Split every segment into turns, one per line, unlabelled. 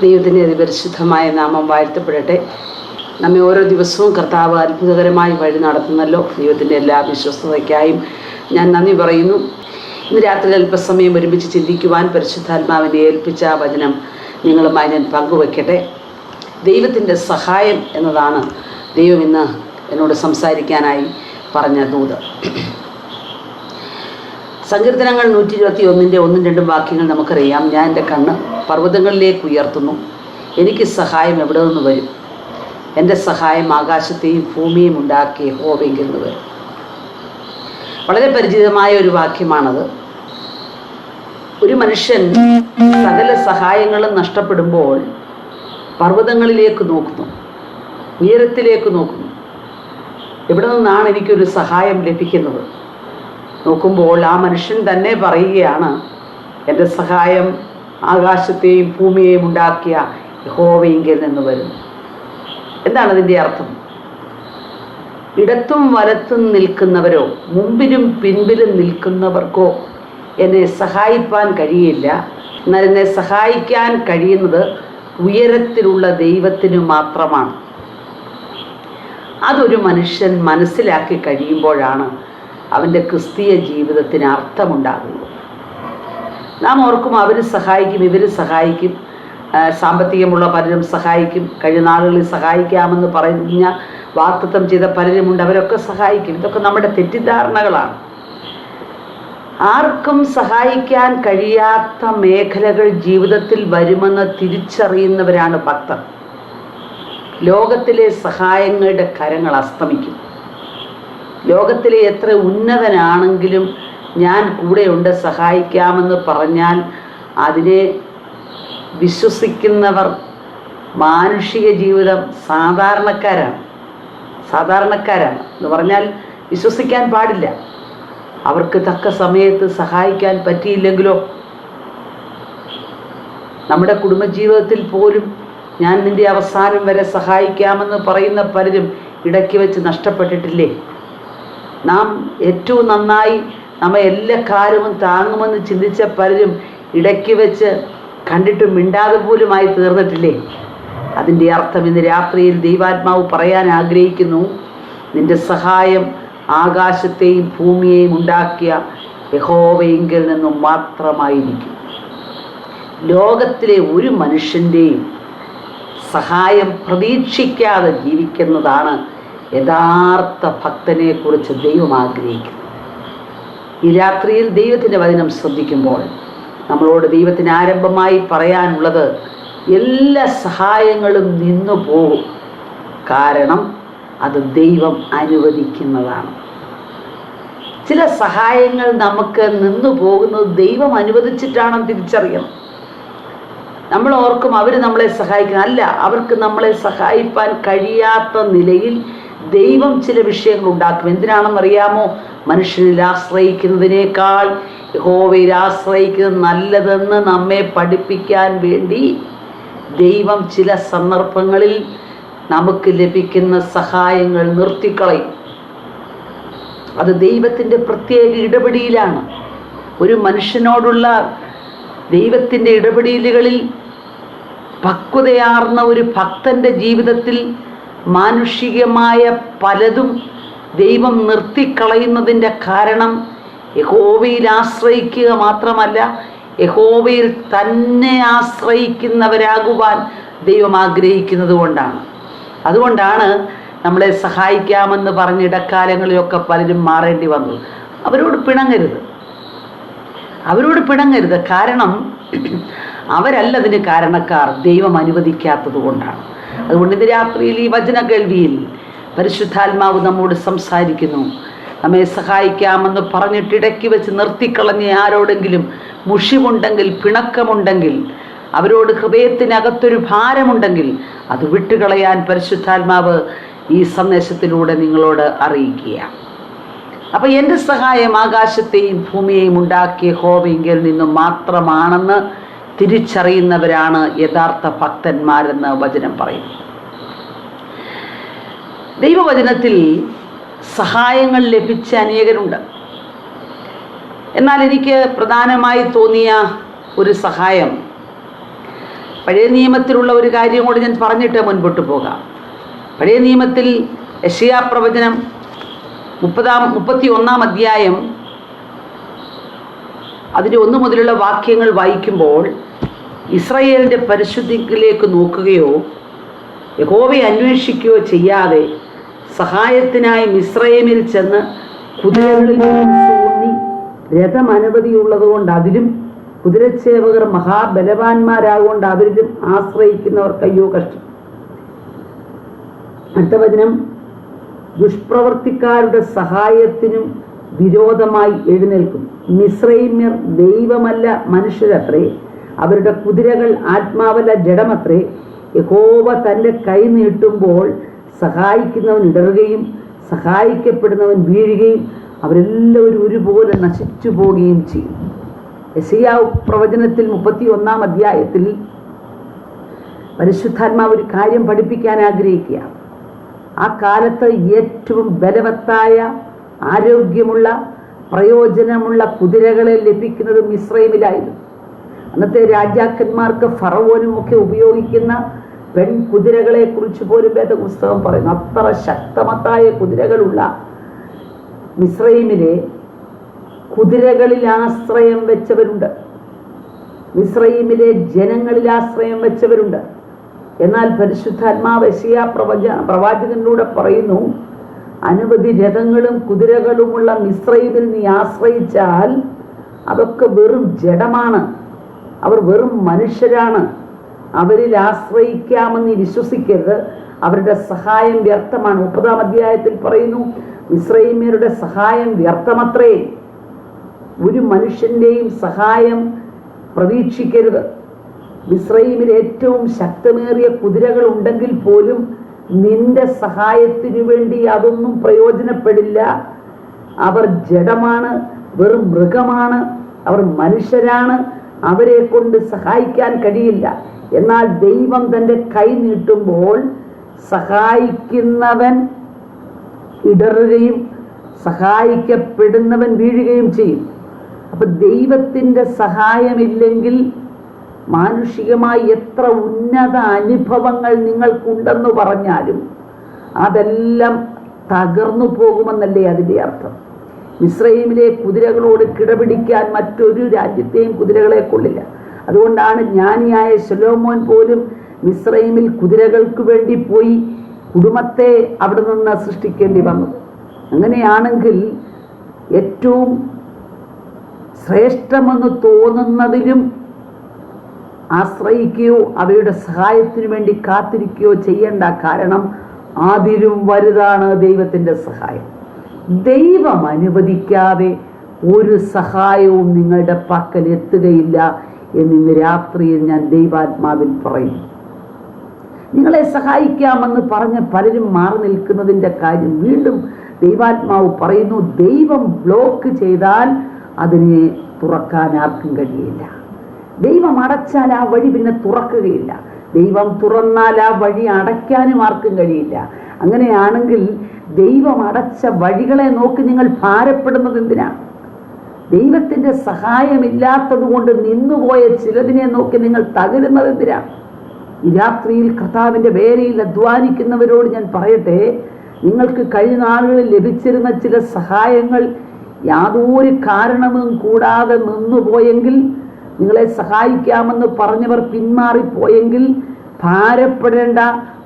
ദൈവത്തിൻ്റെ അതിപരിശുദ്ധമായ നാമം വാഴ്ത്തപ്പെടട്ടെ. നമ്മെ ഓരോ ദിവസവും കർത്താവ് അത്ഭുതകരമായി വഴി നടത്തുന്നല്ലോ. ദൈവത്തിൻ്റെ എല്ലാ വിശ്വസ്തതയ്ക്കായും ഞാൻ നന്ദി പറയുന്നു. ഇന്ന് രാത്രി അല്പസമയം ഒരുമിച്ച് ചിന്തിക്കുവാൻ പരിശുദ്ധാത്മാവിനെ ഏൽപ്പിച്ച വചനം നിങ്ങളുമായി ഞാൻ പങ്കുവയ്ക്കട്ടെ. ദൈവത്തിൻ്റെ സഹായം എന്നതാണ് ദൈവം ഇന്ന് എന്നോട് സംസാരിക്കാനായി പറഞ്ഞ ദൂത്. സങ്കീർത്തനങ്ങൾ 121 1-2 വാക്യങ്ങൾ നമുക്കറിയാം. ഞാൻ എൻ്റെ കണ്ണ് പർവ്വതങ്ങളിലേക്ക് ഉയർത്തുന്നു, എനിക്ക് സഹായം എവിടെ നിന്ന് വരും? എൻ്റെ സഹായം ആകാശത്തെയും ഭൂമിയും ഉണ്ടാക്കിയ യഹോവയിൽ നിന്ന് വരും. വളരെ പരിചിതമായ ഒരു വാക്യമാണത്. ഒരു മനുഷ്യൻ സകല സഹായങ്ങളും നഷ്ടപ്പെടുമ്പോൾ പർവ്വതങ്ങളിലേക്ക് നോക്കുന്നു, ഉയരത്തിലേക്ക് നോക്കുന്നു. എവിടെ നിന്നാണ് എനിക്കൊരു സഹായം ലഭിക്കുന്നത്? നോക്കുമ്പോൾ ആ മനുഷ്യൻ തന്നെ പറയുകയാണ്, എൻ്റെ സഹായം ആകാശത്തെയും ഭൂമിയെയും ഉണ്ടാക്കിയ യഹോവയിൽ നിന്ന് വരുന്നു. എന്താണ് അതിൻ്റെ അർത്ഥം? ഇടത്തും വലത്തും നിൽക്കുന്നവരോ മുമ്പിലും പിൻപിലും നിൽക്കുന്നവർക്കോ എന്നെ സഹായിപ്പാൻ കഴിയില്ല. എന്നാൽ എന്നെ സഹായിക്കാൻ കഴിയുന്നത് ഉയരത്തിലുള്ള ദൈവത്തിന് മാത്രമാണ്. അതൊരു മനുഷ്യൻ മനസ്സിലാക്കി കഴിയുമ്പോഴാണ് അവൻ്റെ ക്രിസ്തീയ ജീവിതത്തിന് അർത്ഥമുണ്ടാകുന്നത്. നാം ഓർക്കും, അവർ സഹായിക്കും, ഇവർ സഹായിക്കും, സാമ്പത്തികമുള്ള പലരും സഹായിക്കും, കഴിഞ്ഞ നാളുകളിൽ സഹായിക്കാമെന്ന് പറഞ്ഞ വാഗ്ദത്തം ചെയ്ത പലരുമുണ്ട്, അവരൊക്കെ സഹായിക്കും. ഇതൊക്കെ നമ്മുടെ തെറ്റിദ്ധാരണകളാണ്. ആർക്കും സഹായിക്കാൻ കഴിയാത്ത മേഖലകൾ ജീവിതത്തിൽ വരുമെന്ന് തിരിച്ചറിയുന്നവരാണ് ഭക്തർ. ലോകത്തിലെ സഹായങ്ങളുടെ കരങ്ങൾ അസ്തമിക്കും. ലോകത്തിലെ എത്ര ഉന്നതനാണെങ്കിലും ഞാൻ കൂടെയുണ്ട്, സഹായിക്കാമെന്ന് പറഞ്ഞാൽ അതിനെ വിശ്വസിക്കുന്നവർ മാനുഷിക ജീവിതം സാധാരണക്കാരാണ് എന്ന് പറഞ്ഞാൽ വിശ്വസിക്കാൻ പാടില്ല. അവർക്ക് തക്ക സമയത്ത് സഹായിക്കാൻ പറ്റിയില്ലെങ്കിലോ? നമ്മുടെ കുടുംബജീവിതത്തിൽ പോലും ഞാൻ നിൻ്റെ അവസാനം വരെ സഹായിക്കാമെന്ന് പറയുന്ന പലരും ഇടയ്ക്ക് വെച്ച് നഷ്ടപ്പെട്ടിട്ടില്ലേ? നാം ഏറ്റവും നന്നായി നമ്മെ എല്ലാ കാര്യവും താങ്ങുമെന്ന് ചിന്തിച്ച പലരും ഇടയ്ക്ക് വെച്ച് കണ്ടിട്ട് മിണ്ടാതെ പോലുമായി തീർന്നിട്ടില്ലേ? അതിൻ്റെ അർത്ഥം ഇന്ന് രാത്രിയിൽ ദൈവാത്മാവ് പറയാൻ ആഗ്രഹിക്കുന്നു, നിൻ്റെ സഹായം ആകാശത്തെയും ഭൂമിയെയും ഉണ്ടാക്കിയ യഹോവയിൽ നിന്നും മാത്രമായിരിക്കും. ലോകത്തിലെ ഒരു മനുഷ്യൻ്റെയും സഹായം പ്രതീക്ഷിക്കാതെ ജീവിക്കുന്നതാണ് യഥാർത്ഥ ഭക്തനെക്കുറിച്ച് ദൈവം ആഗ്രഹിക്കുന്നത്. ഈ രാത്രിയിൽ ദൈവത്തിൻ്റെ വചനം ശ്രദ്ധിക്കുമ്പോൾ നമ്മളോട് ദൈവത്തിന് ആരംഭമായി പറയാനുള്ളത്, എല്ലാ സഹായങ്ങളും നിന്നു പോകും. കാരണം അത് ദൈവം അനുവദിക്കുന്നതാണ്. ചില സഹായങ്ങൾ നമുക്ക് നിന്നു പോകുന്നത് ദൈവം അനുവദിച്ചിട്ടാണെന്ന് തിരിച്ചറിയണം. നമ്മൾ ഓർക്കും അവർ നമ്മളെ സഹായിക്കണം. അല്ല, അവർക്ക് നമ്മളെ സഹായിപ്പാൻ കഴിയാത്ത നിലയിൽ ദൈവം ചില വിഷയങ്ങൾ ഉണ്ടാക്കും. എന്തിനാണെന്നറിയാമോ? മനുഷ്യനിൽ ആശ്രയിക്കുന്നതിനേക്കാൾ യഹോവയിൽ ആശ്രയിക്കുന്നത് നല്ലതെന്ന് നമ്മെ പഠിപ്പിക്കാൻ വേണ്ടി ദൈവം ചില സന്ദർഭങ്ങളിൽ നമുക്ക് ലഭിക്കുന്ന സഹായങ്ങൾ നിർത്തിക്കളയും. അത് ദൈവത്തിൻ്റെ പ്രത്യേക ഇടപെടലാണ്. ഒരു മനുഷ്യനോടുള്ള ദൈവത്തിൻ്റെ ഇടപെടലുകളിൽ പക്വതയാർന്ന ഒരു ഭക്തൻ്റെ ജീവിതത്തിൽ മാനുഷികമായ പലതും ദൈവം നിർത്തിക്കളയുന്നതിൻ്റെ കാരണം യഹോവയിൽ ആശ്രയിക്കുക മാത്രമല്ല, യഹോവയിൽ തന്നെ ആശ്രയിക്കുന്നവരാകുവാൻ ദൈവം ആഗ്രഹിക്കുന്നത് കൊണ്ടാണ്. അതുകൊണ്ടാണ് നമ്മളെ സഹായിക്കാമെന്ന് പറഞ്ഞ ഇടക്കാലങ്ങളിലൊക്കെ പലരും മാറേണ്ടി വന്നു. അവരോട് പിണങ്ങരുത്. കാരണം അവരല്ല അതിന് കാരണക്കാർ, ദൈവം അനുവദിക്കാത്തത് കൊണ്ടാണ്. അതുകൊണ്ട് ഇന്ന് രാത്രിയിൽ ഈ വചന കേൾവിയിൽ പരിശുദ്ധാത്മാവ് നമ്മോട് സംസാരിക്കുന്നു. നമ്മെ സഹായിക്കാമെന്ന് പറഞ്ഞിട്ട് ഇടയ്ക്ക് വെച്ച് നിർത്തിക്കളഞ്ഞ ആരോടെങ്കിലും മുഷിവുണ്ടെങ്കിൽ, പിണക്കമുണ്ടെങ്കിൽ, അവരോട് ഹൃദയത്തിനകത്തൊരു ഭാരമുണ്ടെങ്കിൽ അത് വിട്ടുകളയാൻ പരിശുദ്ധാത്മാവ് ഈ സന്ദേശത്തിലൂടെ നിങ്ങളോട് അറിയിക്കുക. അപ്പോൾ എൻ്റെ സഹായം ആകാശത്തെയും ഭൂമിയെയും ഉണ്ടാക്കിയ യഹോവയിൽ നിന്നും മാത്രമാണെന്ന് തിരിച്ചറിയുന്നവരാണ് യഥാർത്ഥ ഭക്തന്മാരെന്ന് വചനം പറയുന്നു. ദൈവവചനത്തിൽ സഹായങ്ങൾ ലഭിച്ച അനേകരുണ്ട്. എന്നാൽ എനിക്ക് പ്രധാനമായി തോന്നിയ ഒരു സഹായം പഴയ നിയമത്തിലുള്ള ഒരു കാര്യം കൂടി ഞാൻ പറഞ്ഞിട്ട് മുൻപോട്ട് പോകാം. പഴയ നിയമത്തിൽ യെശയ്യാ പ്രവചനം 31 അധ്യായം അതിൻ്റെ 1 മുതലുള്ള വാക്യങ്ങൾ വായിക്കുമ്പോൾ, ഇസ്രായേലിൻ്റെ പരിശുദ്ധിയിലേക്ക് നോക്കുകയോ യഹോവയെ അന്വേഷിക്കുകയോ ചെയ്യാതെ സഹായത്തിനായി മിസ്രയീമിൽ ചെന്ന് കുതിരകളിൽ ഊന്നി രഥം അനവധിയുള്ളതുകൊണ്ട് അതിലും കുതിരച്ചേവകർ മഹാബലവാന്മാരാകൊണ്ട് അവരിലും ആശ്രയിക്കുന്നവർക്ക് അയ്യോ കഷ്ടം. അടുത്ത വചനം, ദുഷ്പ്രവർത്തിക്കാരുടെ സഹായത്തിനും വിരോധമായി എഴുന്നേൽക്കും. മിസ്രയീമ്യർ ദൈവമല്ല മനുഷ്യരത്രേ, അവരുടെ കുതിരകൾ ആത്മാവല്ല ജഡമത്രേ. യഹോവ തൻ്റെ കൈ നീട്ടുമ്പോൾ സഹായിക്കുന്നവൻ ഇടറുകയും സഹായിക്കപ്പെടുന്നവൻ വീഴുകയും അവരെല്ലാവരും ഒരുപോലെ നശിച്ചു പോവുകയും ചെയ്യും. യെശയ്യാ പ്രവചനത്തിൽ 31 അധ്യായത്തിൽ പരിശുദ്ധാത്മാവ് ഒരു കാര്യം പഠിപ്പിക്കാൻ ആഗ്രഹിക്കുക. ആ കാലത്ത് ഏറ്റവും ബലവത്തായ, ആരോഗ്യമുള്ള, പ്രയോജനമുള്ള കുതിരകളെ ലഭിക്കുന്നത് മിസ്രയീമിലായിരുന്നു. അന്നത്തെ രാജാക്കന്മാർക്ക് ഫറവോനും ഒക്കെ ഉപയോഗിക്കുന്ന പെൺകുതിരകളെ കുറിച്ച് പോലും വേദപുസ്തകം പറയുന്നു. അത്ര ശക്തമത്തായ കുതിരകളുള്ള മിസ്രയീമിലെ കുതിരകളിൽ ആശ്രയം വെച്ചവരുണ്ട്. മിസ്രയീമിലെ ജനങ്ങളിൽ ആശ്രയം വെച്ചവരുണ്ട്. എന്നാൽ പരിശുദ്ധാത്മാവ് യെശയ്യാ പ്രവാചകനിലൂടെ പറയുന്നു, അനവധി രഥങ്ങളും കുതിരകളുമുള്ള മിസ്രയീമിൽ നീ ആശ്രയിച്ചാൽ അതൊക്കെ വെറും ജഡമാണ്, അവർ വെറും മനുഷ്യരാണ്, അവരിൽ ആശ്രയിക്കാമെന്ന് നീ വിശ്വസിക്കരുത്, അവരുടെ സഹായം വ്യർത്ഥമാണ്. 30 അധ്യായത്തിൽ പറയുന്നു, മിസ്രയീമ്യരുടെ സഹായം വ്യർത്ഥമത്രേ, ഒരു മനുഷ്യൻ്റെയും സഹായം പ്രതീക്ഷിക്കരുത്. മിസ്രയീമിൽ ഏറ്റവും ശക്തമേറിയ കുതിരകൾ ഉണ്ടെങ്കിൽ പോലും നിന്റെ സഹായത്തിനു വേണ്ടി അതൊന്നും പ്രയോജനപ്പെടില്ല. അവർ ജഡമാണ്, വെറും മൃഗമാണ്, അവർ മനുഷ്യരാണ്, അവരെ കൊണ്ട് സഹായിക്കാൻ കഴിയില്ല. എന്നാൽ ദൈവം തൻ്റെ കൈ നീട്ടുമ്പോൾ സഹായിക്കുന്നവൻ ഇടറുകയും സഹായിക്കപ്പെടുന്നവൻ വീഴുകയും ചെയ്യും. അപ്പൊ ദൈവത്തിൻ്റെ സഹായമില്ലെങ്കിൽ മാനുഷികമായി എത്ര ഉന്നത അനുഭവങ്ങൾ നിങ്ങൾക്കുണ്ടെന്ന് പറഞ്ഞാലും അതെല്ലാം തകർന്നു പോകുമെന്നല്ലേ അതിൻ്റെ അർത്ഥം. മിസ്രയീമിലെ കുതിരകളോട് കിടപിടിക്കാൻ മറ്റൊരു രാജ്യത്തെയും കുതിരകളെ കൊള്ളില്ല. അതുകൊണ്ടാണ് ജ്ഞാനിയായ ശലോമോൻ പോലും മിസ്രയീമിൽ കുതിരകൾക്ക് വേണ്ടി പോയി കുടുംബത്തെ അവിടെ നിന്ന് സൃഷ്ടിക്കേണ്ടി വന്നത്. അങ്ങനെയാണെങ്കിൽ ഏറ്റവും ശ്രേഷ്ഠമെന്ന് തോന്നുന്നതിലും ആശ്രയിക്കുകയോ അവയുടെ സഹായത്തിനു വേണ്ടി കാത്തിരിക്കുകയോ ചെയ്യേണ്ട. കാരണം അതിലും വലുതാണ് ദൈവത്തിൻ്റെ സഹായം. ദൈവം അനുവദിക്കാതെ ഒരു സഹായവും നിങ്ങളുടെ പക്കൽ എത്തുകയില്ല എന്നിന്ന് രാത്രിയിൽ ഞാൻ ദൈവാത്മാവിൽ പറയുന്നു. നിങ്ങളെ സഹായിക്കാമെന്ന് പറഞ്ഞ് പലരും മാറി നിൽക്കുന്നതിൻ്റെ കാര്യം വീണ്ടും ദൈവാത്മാവ് പറയുന്നു. ദൈവം ബ്ലോക്ക് ചെയ്താൽ അതിനെ തുറക്കാൻ ആർക്കും കഴിയില്ല. ദൈവം അടച്ചാൽ ആ വഴി പിന്നെ തുറക്കുകയില്ല. ദൈവം തുറന്നാൽ ആ വഴി അടയ്ക്കാനും ആർക്കും കഴിയില്ല. അങ്ങനെയാണെങ്കിൽ ദൈവം അടച്ച വഴികളെ നോക്കി നിങ്ങൾ ഭാരപ്പെടുന്നത് എന്തിനാണ്? ദൈവത്തിൻ്റെ സഹായമില്ലാത്തത് കൊണ്ട് നിന്നുപോയ ചിലതിനെ നോക്കി നിങ്ങൾ തകരുന്നത് എന്തിനാണ്? ഈ രാത്രിയിൽ കർത്താവിൻ്റെ വേലയിൽ അധ്വാനിക്കുന്നവരോട് ഞാൻ പറയട്ടെ, നിങ്ങൾക്ക് കഴിഞ്ഞ നാളുകളിൽ ലഭിച്ചിരുന്ന ചില സഹായങ്ങൾ യാതൊരു കാരണവും കൂടാതെ നിന്നുപോയെങ്കിൽ, നിങ്ങളെ സഹായിക്കാമെന്ന് പറഞ്ഞവർ പിന്മാറിപ്പോയെങ്കിൽ ഭാരപ്പെടേണ്ട.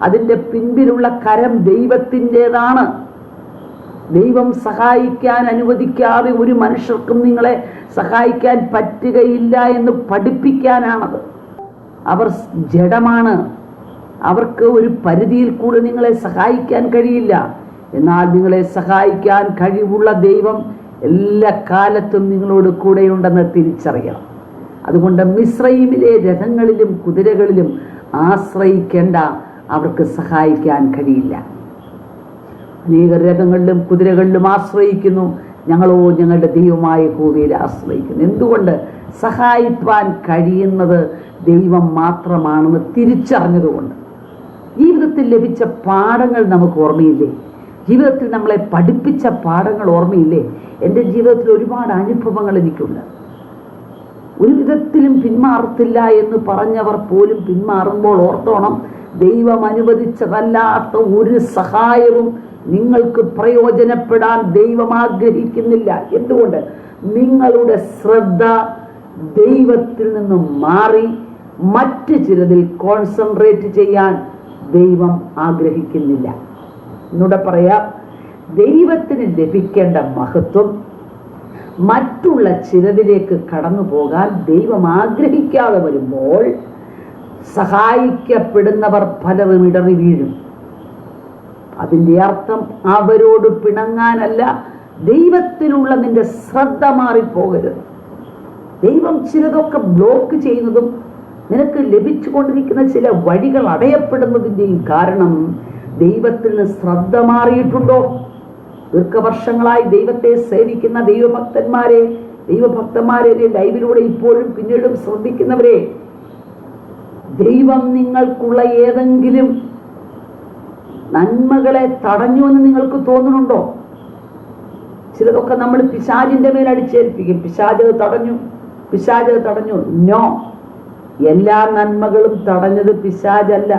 അതിൻ്റെ പിൻപിലുള്ള കരം ദൈവത്തിൻ്റെതാണ്. ദൈവം സഹായിക്കാൻ അനുവദിക്കാതെ ഒരു മനുഷ്യർക്കും നിങ്ങളെ സഹായിക്കാൻ പറ്റുകയില്ല എന്ന് പഠിപ്പിക്കാനാണത്. അവർ ജഡമാണ്, അവർക്ക് ഒരു പരിധിയിൽ കൂടെ നിങ്ങളെ സഹായിക്കാൻ കഴിയില്ല. എന്നാൽ നിങ്ങളെ സഹായിക്കാൻ കഴിവുള്ള ദൈവം എല്ലാ കാലത്തും നിങ്ങളോട് കൂടെയുണ്ടെന്ന് തിരിച്ചറിയണം. അതുകൊണ്ട് മിസ്രയീമിലെ രഥങ്ങളിലും കുതിരകളിലും ആശ്രയിക്കേണ്ട, അവർക്ക് സഹായിക്കാൻ കഴിയില്ല. അനേക രഥങ്ങളിലും കുതിരകളിലും ആശ്രയിക്കുന്നു, ഞങ്ങളോ ഞങ്ങളുടെ ദൈവമായ യഹോവയിൽ ആശ്രയിക്കുന്നു. എന്തുകൊണ്ട്? സഹായിപ്പാൻ കഴിയുന്നത് ദൈവം മാത്രമാണെന്ന് തിരിച്ചറിഞ്ഞതുകൊണ്ട്. ജീവിതത്തിൽ ലഭിച്ച പാഠങ്ങൾ നമുക്ക് ഓർമ്മയില്ലേ? ജീവിതത്തിൽ നമ്മളെ പഠിപ്പിച്ച പാഠങ്ങൾ ഓർമ്മയില്ലേ? എൻ്റെ ജീവിതത്തിൽ ഒരുപാട് അനുഭവങ്ങൾ എനിക്കുണ്ട്. ഒരു വിധത്തിലും പിന്മാറത്തില്ല എന്ന് പറഞ്ഞവർ പോലും പിന്മാറുമ്പോൾ ഓർത്തോണം, ദൈവം അനുവദിച്ചതല്ലാത്ത ഒരു സഹായവും നിങ്ങൾക്ക് പ്രയോജനപ്പെടാൻ ദൈവം ആഗ്രഹിക്കുന്നില്ല. എന്തുകൊണ്ട്? നിങ്ങളുടെ ശ്രദ്ധ ദൈവത്തിൽ നിന്നും മാറി മറ്റ് ചിലതിൽ കോൺസെൻട്രേറ്റ് ചെയ്യാൻ ദൈവം ആഗ്രഹിക്കുന്നില്ല. എന്നൂടെ പറയാം, ദൈവത്തിന് ലഭിക്കേണ്ട മഹത്വം മറ്റുള്ള ചിലതിലേക്ക് കടന്നു പോകാൻ ദൈവം ആഗ്രഹിക്കാതെ വരുമ്പോൾ സഹായിക്കപ്പെടുന്നവർ പലരും ഇടറി വീഴും. അതിൻ്റെ അർത്ഥം അവരോട് പിണങ്ങാനല്ല, ദൈവത്തിലുള്ള നിന്റെ ശ്രദ്ധ മാറിപ്പോകരുത്. ദൈവം ചിലതൊക്കെ ബ്ലോക്ക് ചെയ്യുന്നതും നിനക്ക് ലഭിച്ചുകൊണ്ടിരിക്കുന്ന ചില വഴികൾ അടയപ്പെടുന്നതിൻ്റെയും കാരണം ദൈവത്തിൽ നിന്ന് ശ്രദ്ധ മാറിയിട്ടുണ്ടോ? ദീർഘവർഷങ്ങളായി ദൈവത്തെ സേവിക്കുന്ന ദൈവഭക്തന്മാരെ ലൈവിലൂടെ ഇപ്പോഴും പിന്നീടും ശ്രദ്ധിക്കുന്നവരെ, ദൈവം നിങ്ങൾക്കുള്ള ഏതെങ്കിലും നന്മകളെ തടഞ്ഞു എന്ന് നിങ്ങൾക്ക് തോന്നുന്നുണ്ടോ? ചിലതൊക്കെ നമ്മൾ പിശാചിന്റെ മേൽ അടിച്ചേൽപ്പിക്കും. പിശാച് തടഞ്ഞു. നോ, എല്ലാ നന്മകളും തടഞ്ഞത് പിശാചല്ല.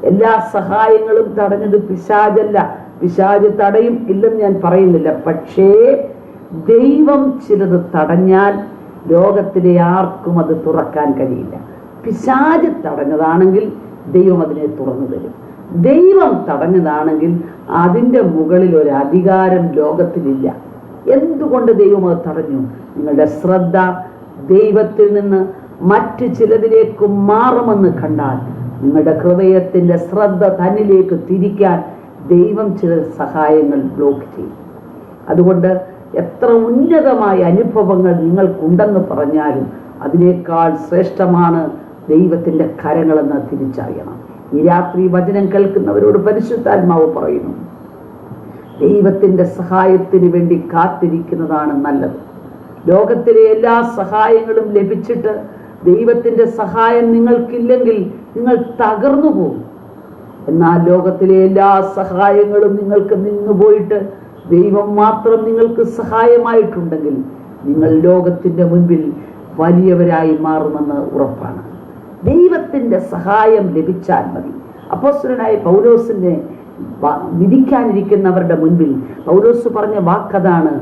എല്ലാ സഹായങ്ങളും തടഞ്ഞത് പിശാചല്ല. പിശാച് തടയും ഇല്ലെന്ന് ഞാൻ പറയുന്നില്ല. പക്ഷേ ദൈവം ചിലത് തടഞ്ഞാൽ ലോകത്തിലെ ആർക്കും അത് തുറക്കാൻ കഴിയില്ല. പിശാച് തടഞ്ഞതാണെങ്കിൽ ദൈവം അതിനെ തുറന്നു തരും. ദൈവം തടഞ്ഞതാണെങ്കിൽ അതിൻ്റെ മുകളിൽ ഒരു അധികാരം ലോകത്തിലില്ല. എന്തുകൊണ്ട് ദൈവം അത് തടഞ്ഞു? നിങ്ങളുടെ ശ്രദ്ധ ദൈവത്തിൽ നിന്ന് മറ്റ് ചിലതിലേക്ക് മാറുമെന്ന് കണ്ടാൽ നിങ്ങളുടെ ഹൃദയത്തിൻ്റെ ശ്രദ്ധ തന്നിലേക്ക് തിരിക്കാൻ ദൈവം ചില സഹായങ്ങൾ ബ്ലോക്ക് ചെയ്യും. അതുകൊണ്ട് എത്ര ഉന്നതമായ അനുഭവങ്ങൾ നിങ്ങൾക്കുണ്ടെന്ന് പറഞ്ഞാലും അതിനേക്കാൾ ശ്രേഷ്ഠമാണ് ദൈവത്തിൻ്റെ കരങ്ങളെന്ന് തിരിച്ചറിയണം. ഈ രാത്രി വചനം കേൾക്കുന്നവരോട് പരിശുദ്ധാത്മാവ് പറയുന്നു, ദൈവത്തിൻ്റെ സഹായത്തിന് വേണ്ടി കാത്തിരിക്കുന്നതാണ് നല്ലത്. ലോകത്തിലെ എല്ലാ സഹായങ്ങളും ലഭിച്ചിട്ട് ദൈവത്തിൻ്റെ സഹായം നിങ്ങൾക്കില്ലെങ്കിൽ നിങ്ങൾ തകർന്നു പോകും. എന്നാൽ ലോകത്തിലെ എല്ലാ സഹായങ്ങളും നിങ്ങൾക്ക് നിന്നുപോയിട്ട് ദൈവം മാത്രം നിങ്ങൾക്ക് സഹായമായിട്ടുണ്ടെങ്കിൽ നിങ്ങൾ ലോകത്തിൻ്റെ മുൻപിൽ വലിയവരായി മാറുമെന്ന് ഉറപ്പാണ്. ദൈവത്തിൻ്റെ സഹായം ലഭിച്ചാൽ മതി. അപ്പോസ്തലനായ പൗലോസിനെ വിധിക്കാനിരിക്കുന്നവരുടെ മുൻപിൽ പൗലോസ് പറഞ്ഞ വാക്കതാണ്,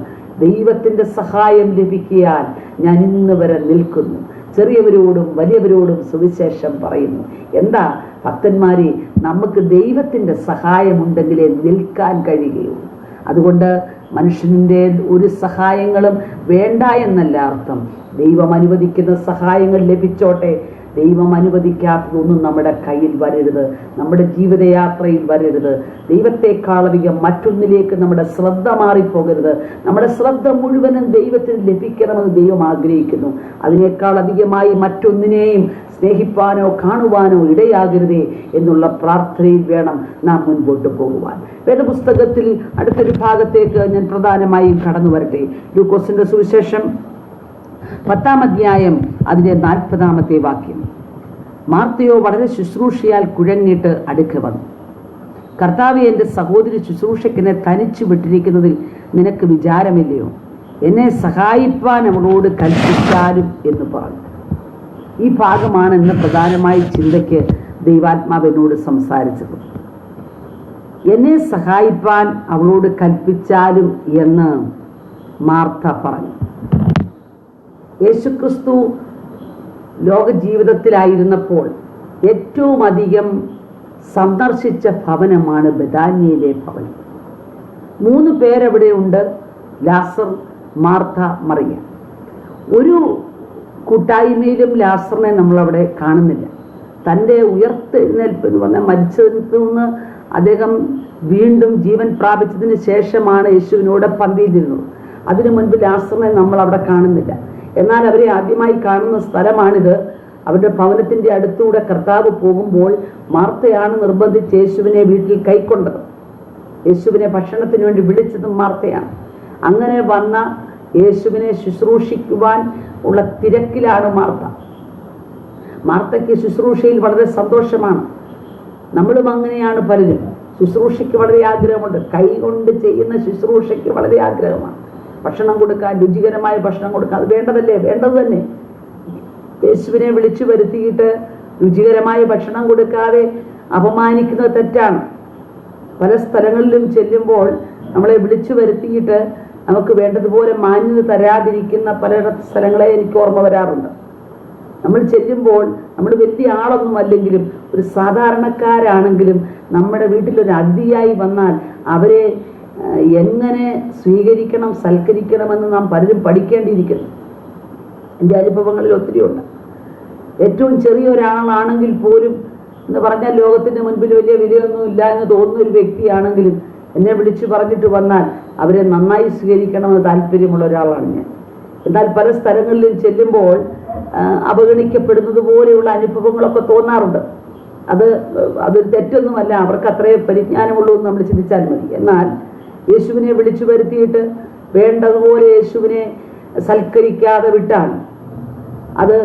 ദൈവത്തിൻ്റെ സഹായം ലഭിക്കാൻ ഞാൻ ഇന്ന് വരെ നിൽക്കുന്നു. ചെറിയവരോടും വലിയവരോടും സുവിശേഷം പറയുന്നു. എന്താ ഭക്തന്മാരെ, നമുക്ക് ദൈവത്തിൻ്റെ സഹായമുണ്ടെങ്കിലേ നിൽക്കാൻ കഴിയുകയുള്ളൂ. അതുകൊണ്ട് മനുഷ്യൻ്റെ ഒരു സഹായങ്ങളും വേണ്ട എന്നല്ല അർത്ഥം. ദൈവം അനുവദിക്കുന്ന സഹായങ്ങൾ ലഭിച്ചോട്ടെ. ദൈവം അനുവദിക്കാത്തതൊന്നും നമ്മുടെ കയ്യിൽ വരരുത്, നമ്മുടെ ജീവിതയാത്രയിൽ വരരുത്. ദൈവത്തെക്കാളധികം മറ്റൊന്നിലേക്ക് നമ്മുടെ ശ്രദ്ധ മാറിപ്പോകരുത്. നമ്മുടെ ശ്രദ്ധ മുഴുവനും ദൈവത്തിന് ലഭിക്കണമെന്ന് ദൈവം ആഗ്രഹിക്കുന്നു. അതിനേക്കാൾ അധികമായി മറ്റൊന്നിനെയും സ്നേഹിപ്പാനോ കാണുവാനോ ഇടയാകരുതേ എന്നുള്ള പ്രാർത്ഥനയിൽ വേണം നാം മുൻപോട്ട് പോകുവാൻ. വേദപുസ്തകത്തിൽ അടുത്തൊരു ഭാഗത്തേക്ക് ഞാൻ പ്രധാനമായും കടന്നു വരട്ടെ. ലൂക്കോസിന്റെ സുവിശേഷം 10-ാം അധ്യായം അതിൻ്റെ 40-ാമത്തെ വാക്യം. മാർത്തയോ വളരെ ശുശ്രൂഷയാൽ കുഴങ്ങിയിട്ട് അടുക്ക വന്നു. കർത്താവേ, എൻ്റെ സഹോദരി ശുശ്രൂഷയ്ക്കെന്നെ തനിച്ചു വിട്ടിരിക്കുന്നതിൽ നിനക്ക് വിചാരമില്ലയോ? എന്നെ സഹായിപ്പാൻ അവളോട് കൽപ്പിച്ചാലും എന്ന് പറഞ്ഞു. ഈ ഭാഗമാണ് ഇന്ന് പ്രധാനമായി ചിന്തയ്ക്ക് ദൈവാത്മാവ് എന്നോട് സംസാരിച്ചത്. എന്നെ സഹായിപ്പാൻ അവളോട് കൽപ്പിച്ചാലും എന്ന് മാർത്ത പറഞ്ഞു. യേശുക്രിസ്തു ലോക ജീവിതത്തിലായിരുന്നപ്പോൾ ഏറ്റവും അധികം സന്ദർശിച്ച ഭവനമാണ് ബെഥാന്യയിലെ ഭവനം. 3 പേരവിടെയുണ്ട്: ലാസർ, മാർത്ത, മറിയ. ഒരു കൂട്ടായ്മയിലും ലാസറിനെ നമ്മളവിടെ കാണുന്നില്ല. തൻ്റെ ഉയർത്തെഴുന്നേൽപ്പ് എന്ന് പറഞ്ഞാൽ മരിച്ചതിൽ നിന്ന് അദ്ദേഹം വീണ്ടും ജീവൻ പ്രാപിച്ചതിന് ശേഷമാണ് യേശുവിനോട് പന്തിയിലിരുന്നത്. അതിനു മുൻപ് ലാസറിനെ നമ്മൾ അവിടെ കാണുന്നില്ല. എന്നാൽ അവരെ ആദ്യമായി കാണുന്ന സ്ഥലമാണിത്. അവരുടെ ഭവനത്തിൻ്റെ അടുത്തൂടെ കർത്താവ് പോകുമ്പോൾ മാർത്തയാണ് നിർബന്ധിച്ച് യേശുവിനെ വീട്ടിൽ കൈക്കൊണ്ടത്. യേശുവിനെ ഭക്ഷണത്തിന് വേണ്ടി വിളിച്ചതും മാർത്തയാണ്. അങ്ങനെ വന്ന യേശുവിനെ ശുശ്രൂഷിക്കുവാൻ ഉള്ള തിരക്കിലാണ് മാർത്ത. മാർത്തയ്ക്ക് ശുശ്രൂഷയിൽ വളരെ സന്തോഷമാണ്. നമ്മളും അങ്ങനെയാണ്. പലരും ശുശ്രൂഷയ്ക്ക് വളരെ ആഗ്രഹമുണ്ട്. കൈകൊണ്ട് ചെയ്യുന്ന ശുശ്രൂഷയ്ക്ക് വളരെ ആഗ്രഹമാണ്. ഭക്ഷണം കൊടുക്കാൻ, രുചികരമായ ഭക്ഷണം കൊടുക്കാൻ, അത് വേണ്ടതല്ലേ, വേണ്ടത് തന്നെ. യേശുവിനെ വിളിച്ചു വരുത്തിയിട്ട് രുചികരമായ ഭക്ഷണം കൊടുക്കാതെ അപമാനിക്കുന്നത് തെറ്റാണ്. പല സ്ഥലങ്ങളിലും ചെല്ലുമ്പോൾ നമ്മളെ വിളിച്ചു വരുത്തിയിട്ട് നമുക്ക് വേണ്ടതുപോലെ മാന്യത തരാതിരിക്കുന്ന പല സ്ഥലങ്ങളെ എനിക്ക് ഓർമ്മ വരാറുണ്ട്. നമ്മൾ ചെല്ലുമ്പോൾ നമ്മൾ വലിയ ആളൊന്നും അല്ലെങ്കിലും ഒരു സാധാരണക്കാരാണെങ്കിലും നമ്മുടെ വീട്ടിലൊരു അതിഥിയായി വന്നാൽ അവരെ എങ്ങനെ സ്വീകരിക്കണം, സൽക്കരിക്കണമെന്ന് നാം പലരും പഠിക്കേണ്ടിയിരിക്കുന്നു. എൻ്റെ അനുഭവങ്ങളിൽ ഒത്തിരി ഉണ്ട്. ഏറ്റവും ചെറിയ ഒരാളാണെങ്കിൽ പോലും എന്ന് പറഞ്ഞാൽ ലോകത്തിൻ്റെ മുൻപിൽ വലിയ വിലയൊന്നും ഇല്ല എന്ന് തോന്നുന്ന ഒരു വ്യക്തിയാണെങ്കിലും എന്നെ വിളിച്ചു പറഞ്ഞിട്ട് വന്നാൽ അവരെ നന്നായി സ്വീകരിക്കണമെന്ന് താല്പര്യമുള്ള ഒരാളാണ് ഞാൻ. എന്നാൽ പല സ്ഥലങ്ങളിലും ചെല്ലുമ്പോൾ അവഗണിക്കപ്പെടുന്നത് പോലെയുള്ള അനുഭവങ്ങളൊക്കെ തോന്നാറുണ്ട്. അതൊരു തെറ്റൊന്നുമല്ല, അവർക്ക് അത്രേ പരിജ്ഞാനമുള്ളൂ എന്ന് നമ്മൾ ചിന്തിച്ചാൽ മതി. എന്നാൽ യേശുവിനെ വിളിച്ചു വരുത്തിയിട്ട് വേണ്ടതുപോലെ യേശുവിനെ സൽക്കരിക്കാതെ വിട്ടാൽ അത്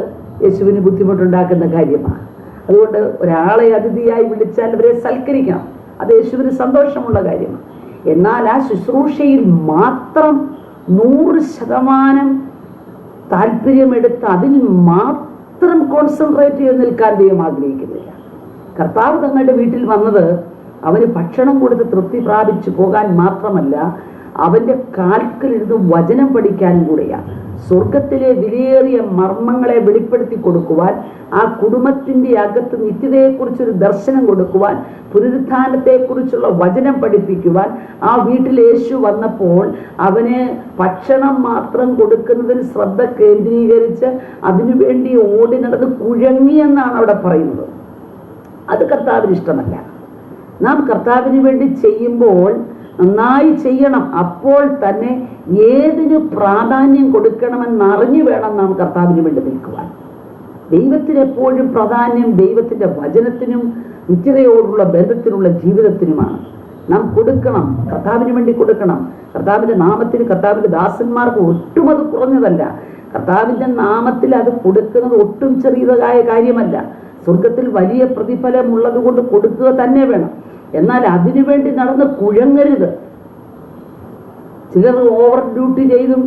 യേശുവിന് ബുദ്ധിമുട്ടുണ്ടാക്കുന്ന കാര്യമാണ്. അതുകൊണ്ട് ഒരാളെ അതിഥിയായി വിളിച്ചാൽ അവരെ സൽക്കരിക്കണം. അത് യേശുവിന് സന്തോഷമുള്ള കാര്യമാണ്. എന്നാൽ ആ ശുശ്രൂഷയിൽ മാത്രം 100% താല്പര്യമെടുത്ത് അതിൽ മാത്രം കോൺസെൻട്രേറ്റ് ചെയ്ത് നിൽക്കാൻ ദൈവം ആഗ്രഹിക്കുന്നില്ല. കർത്താവ് തങ്ങളുടെ വീട്ടിൽ വന്നത് അവന് ഭക്ഷണം കൊടുത്ത് തൃപ്തി പ്രാപിച്ചു പോകാൻ മാത്രമല്ല, അവൻ്റെ കാൽക്കലിരുന്ന് വചനം പഠിക്കാനും കൂടെയാണ്. സ്വർഗത്തിലെ വിലയേറിയ മർമ്മങ്ങളെ വെളിപ്പെടുത്തി കൊടുക്കുവാൻ, ആ കുടുംബത്തിൻ്റെ അകത്ത് നിത്യതയെക്കുറിച്ചൊരു ദർശനം കൊടുക്കുവാൻ, പുനരുത്ഥാനത്തെക്കുറിച്ചുള്ള വചനം പഠിപ്പിക്കുവാൻ ആ വീട്ടിൽ യേശു വന്നപ്പോൾ അവന് ഭക്ഷണം മാത്രം കൊടുക്കുന്നതിൽ ശ്രദ്ധ കേന്ദ്രീകരിച്ച് അതിനുവേണ്ടി ഓടി നടന്ന് കുഴങ്ങിയെന്നാണ് അവിടെ പറയുന്നത്. അത് കർത്താവിന് ഇഷ്ടമല്ല. നാം കർത്താവിന് വേണ്ടി ചെയ്യുമ്പോൾ നന്നായി ചെയ്യണം. അപ്പോൾ തന്നെ ഏതിന് പ്രാധാന്യം കൊടുക്കണമെന്നറിഞ്ഞു വേണം നാം കർത്താവിന് വേണ്ടി നിൽക്കുവാൻ. ദൈവത്തിന് എപ്പോഴും പ്രാധാന്യം ദൈവത്തിൻ്റെ വചനത്തിനും നിത്യതയോടുള്ള ബന്ധത്തിനുള്ള ജീവിതത്തിനുമാണ്. നാം കൊടുക്കണം, കർത്താവിന് വേണ്ടി കൊടുക്കണം. കർത്താവിൻ്റെ നാമത്തിന് കർത്താവിൻ്റെ ദാസന്മാർക്ക് ഒട്ടും അത് കുറഞ്ഞതല്ല. കർത്താവിൻ്റെ നാമത്തിൽ അത് കൊടുക്കുന്നത് ഒട്ടും ചെറിയതായ കാര്യമല്ല. സ്വർഗത്തിൽ വലിയ പ്രതിഫലമുള്ളത് കൊണ്ട് കൊടുക്കുക തന്നെ വേണം. എന്നാൽ അതിനുവേണ്ടി നടന്ന് കുഴങ്ങരുത്. ചിലർ ഓവർ ഡ്യൂട്ടി ചെയ്തും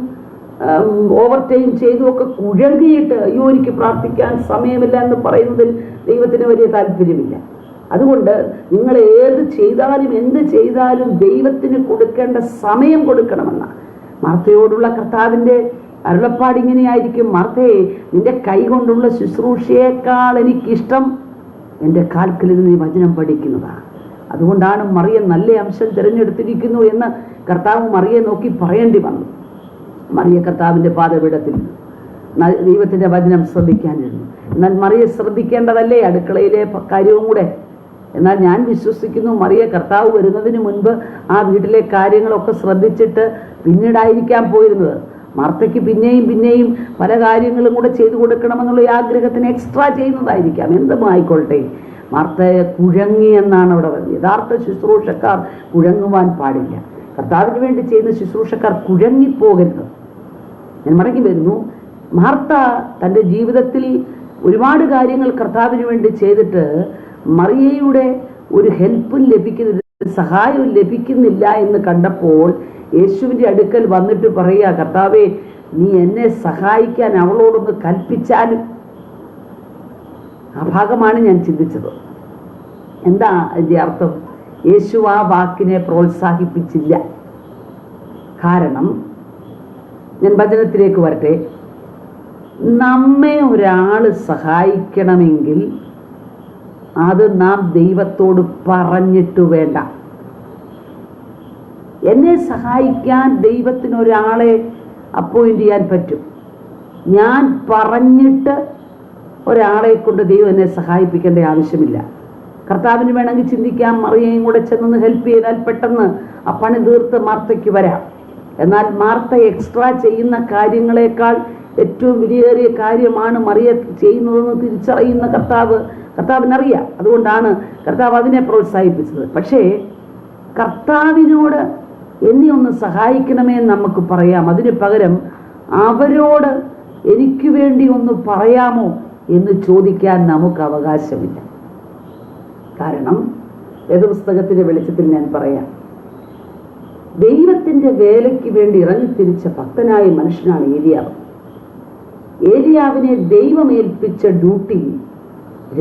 ഓവർ ടൈം ചെയ്തും ഒക്കെ കുഴങ്ങിയിട്ട് അയ്യോ എനിക്ക് പ്രാർത്ഥിക്കാൻ സമയമില്ല എന്ന് പറയുന്നതിൽ ദൈവത്തിന് വലിയ താല്പര്യമില്ല. അതുകൊണ്ട് നിങ്ങൾ ഏത് ചെയ്താലും എന്ത് ചെയ്താലും ദൈവത്തിന് കൊടുക്കേണ്ട സമയം കൊടുക്കണമെന്നാണ്. മാർത്തയോടുള്ള കർത്താവിൻ്റെ അരുളപ്പാടിങ്ങനെയായിരിക്കും: മാർത്തയെ, നിന്റെ കൈ കൊണ്ടുള്ള ശുശ്രൂഷയേക്കാൾ എനിക്കിഷ്ടം എൻ്റെ കാൽക്കലിൽ നീ വചനം പഠിക്കുന്നതാണ്. അതുകൊണ്ടാണ് മറിയ നല്ല അംശം തിരഞ്ഞെടുത്തിരിക്കുന്നു എന്ന് കർത്താവ് മറിയെ നോക്കി പറയേണ്ടി വന്നു. മറിയ കർത്താവിൻ്റെ പാദപീഠത്തിൽ ദൈവത്തിൻ്റെ വചനം ശ്രദ്ധിക്കാനിരുന്നു. എന്നാൽ മറിയെ ശ്രദ്ധിക്കേണ്ടതല്ലേ അടുക്കളയിലെ കാര്യവും കൂടെ? എന്നാൽ ഞാൻ വിശ്വസിക്കുന്നു മറിയ കർത്താവ് വരുന്നതിന് മുൻപ് ആ വീട്ടിലെ കാര്യങ്ങളൊക്കെ ശ്രദ്ധിച്ചിട്ട് പിന്നീടായിരിക്കാം പോയിരുന്നത്. മാർത്തയ്ക്ക് പിന്നെയും പല കാര്യങ്ങളും കൂടെ ചെയ്തു കൊടുക്കണമെന്നുള്ള ആഗ്രഹത്തിന് എക്സ്ട്രാ ചെയ്യുന്നതായിരിക്കാം. എന്തും ആയിക്കൊള്ളട്ടെ, മാർത്തയെ കുഴങ്ങി എന്നാണ് അവിടെ പറഞ്ഞത്. യഥാർത്ഥ ശുശ്രൂഷക്കാർ കുഴങ്ങുവാൻ പാടില്ല. കർത്താവിന് വേണ്ടി ചെയ്യുന്ന ശുശ്രൂഷക്കാർ കുഴങ്ങിപ്പോകരുത്. ഞാൻ മടങ്ങി വരുന്നു. മാർത്ത തൻ്റെ ജീവിതത്തിൽ ഒരുപാട് കാര്യങ്ങൾ കർത്താവിന് വേണ്ടി ചെയ്തിട്ട് മറിയയുടെ ഒരു ഹെൽപ്പും ലഭിക്കുന്നില്ല, സഹായവും ലഭിക്കുന്നില്ല എന്ന് കണ്ടപ്പോൾ യേശുവിൻ്റെ അടുക്കൽ വന്നിട്ട് പറയുക: കർത്താവേ, നീ എന്നെ സഹായിക്കാൻ അവളോടൊന്ന് കൽപ്പിച്ചാലും. ആ ഭാഗമാണ് ഞാൻ ചിന്തിച്ചത്. എന്താ അതിൻ്റെ അർത്ഥം? യേശു ആ വാക്കിനെ പ്രോത്സാഹിപ്പിച്ചില്ല. കാരണം, ഞാൻ വചനത്തിലേക്ക് വരട്ടെ, നമ്മെ ഒരാൾ സഹായിക്കണമെങ്കിൽ അത് നാം ദൈവത്തോട് പറഞ്ഞിട്ട് വേണ്ട. എന്നെ സഹായിക്കാൻ ദൈവത്തിന് ഒരാളെ അപ്പോയിൻ്റ് ചെയ്യാൻ പറ്റും. ഞാൻ പറഞ്ഞിട്ട് ഒരാളെ കൊണ്ട് ദൈവം എന്നെ സഹായിപ്പിക്കേണ്ട ആവശ്യമില്ല. കർത്താവിന് വേണമെങ്കിൽ ചിന്തിക്കാം, മറിയയും കൂടെ ചെന്നൊന്ന് ഹെൽപ്പ് ചെയ്താൽ പെട്ടെന്ന് ആ പണി തീർത്ത് മാർത്തയ്ക്ക് വരാം. എന്നാൽ മാർത്ത എക്സ്ട്രാ ചെയ്യുന്ന കാര്യങ്ങളെക്കാൾ ഏറ്റവും വിലയേറിയ കാര്യമാണ് മറിയ ചെയ്യുന്നതെന്ന് തിരിച്ചറിയുന്ന കർത്താവിനറിയാം. അതുകൊണ്ടാണ് കർത്താവ് അതിനെ പ്രോത്സാഹിപ്പിച്ചത്. പക്ഷേ കർത്താവിനോട് എന്നെ ഒന്ന് സഹായിക്കണമേ എന്ന് നമുക്ക് പറയാം. അതിന് പകരം അവരോട് എനിക്ക് വേണ്ടി ഒന്ന് പറയാമോ എന്ന് ചോദിക്കാൻ നമുക്ക് അവകാശമില്ല. കാരണം വേദപുസ്തകത്തിൻ്റെ വെളിച്ചത്തിൽ ഞാൻ പറയാം, ദൈവത്തിൻ്റെ വേലയ്ക്ക് വേണ്ടി ഇറങ്ങിത്തിരിച്ച ഭക്തനായ മനുഷ്യനാണ് ഏലിയാവ്. ഏലിയാവിനെ ദൈവം ഏൽപ്പിച്ച ഡ്യൂട്ടി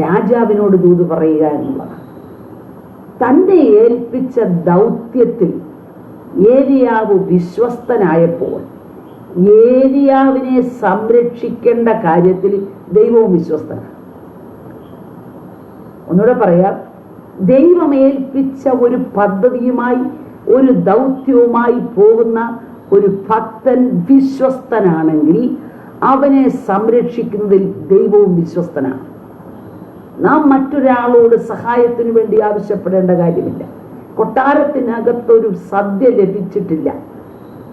രാജാവിനോട് ദൂത് പറയുക എന്നുള്ളതാണ്. തന്നെ ഏൽപ്പിച്ച ദൗത്യത്തിൽ ഏലിയാവ് വിശ്വസ്തനായപ്പോൾ ഏലിയാവിനെ സംരക്ഷിക്കേണ്ട കാര്യത്തിൽ ദൈവവും വിശ്വസ്തനാണ്. ഒന്നുകൂടെ പറയാം, ദൈവം ഏൽപ്പിച്ച ഒരു പദ്ധതിയുമായി ഒരു ദൗത്യവുമായി പോകുന്ന ഒരു ഭക്തൻ വിശ്വസ്തനാണെങ്കിൽ അവനെ സംരക്ഷിക്കുന്നതിൽ ദൈവവും വിശ്വസ്തനാണ്. നാം മറ്റൊരാളോട് സഹായത്തിന് വേണ്ടി ആവശ്യപ്പെടേണ്ട കാര്യമില്ല. കൊട്ടാരത്തിനകത്തൊരു സദ്യ ലഭിച്ചിട്ടില്ല,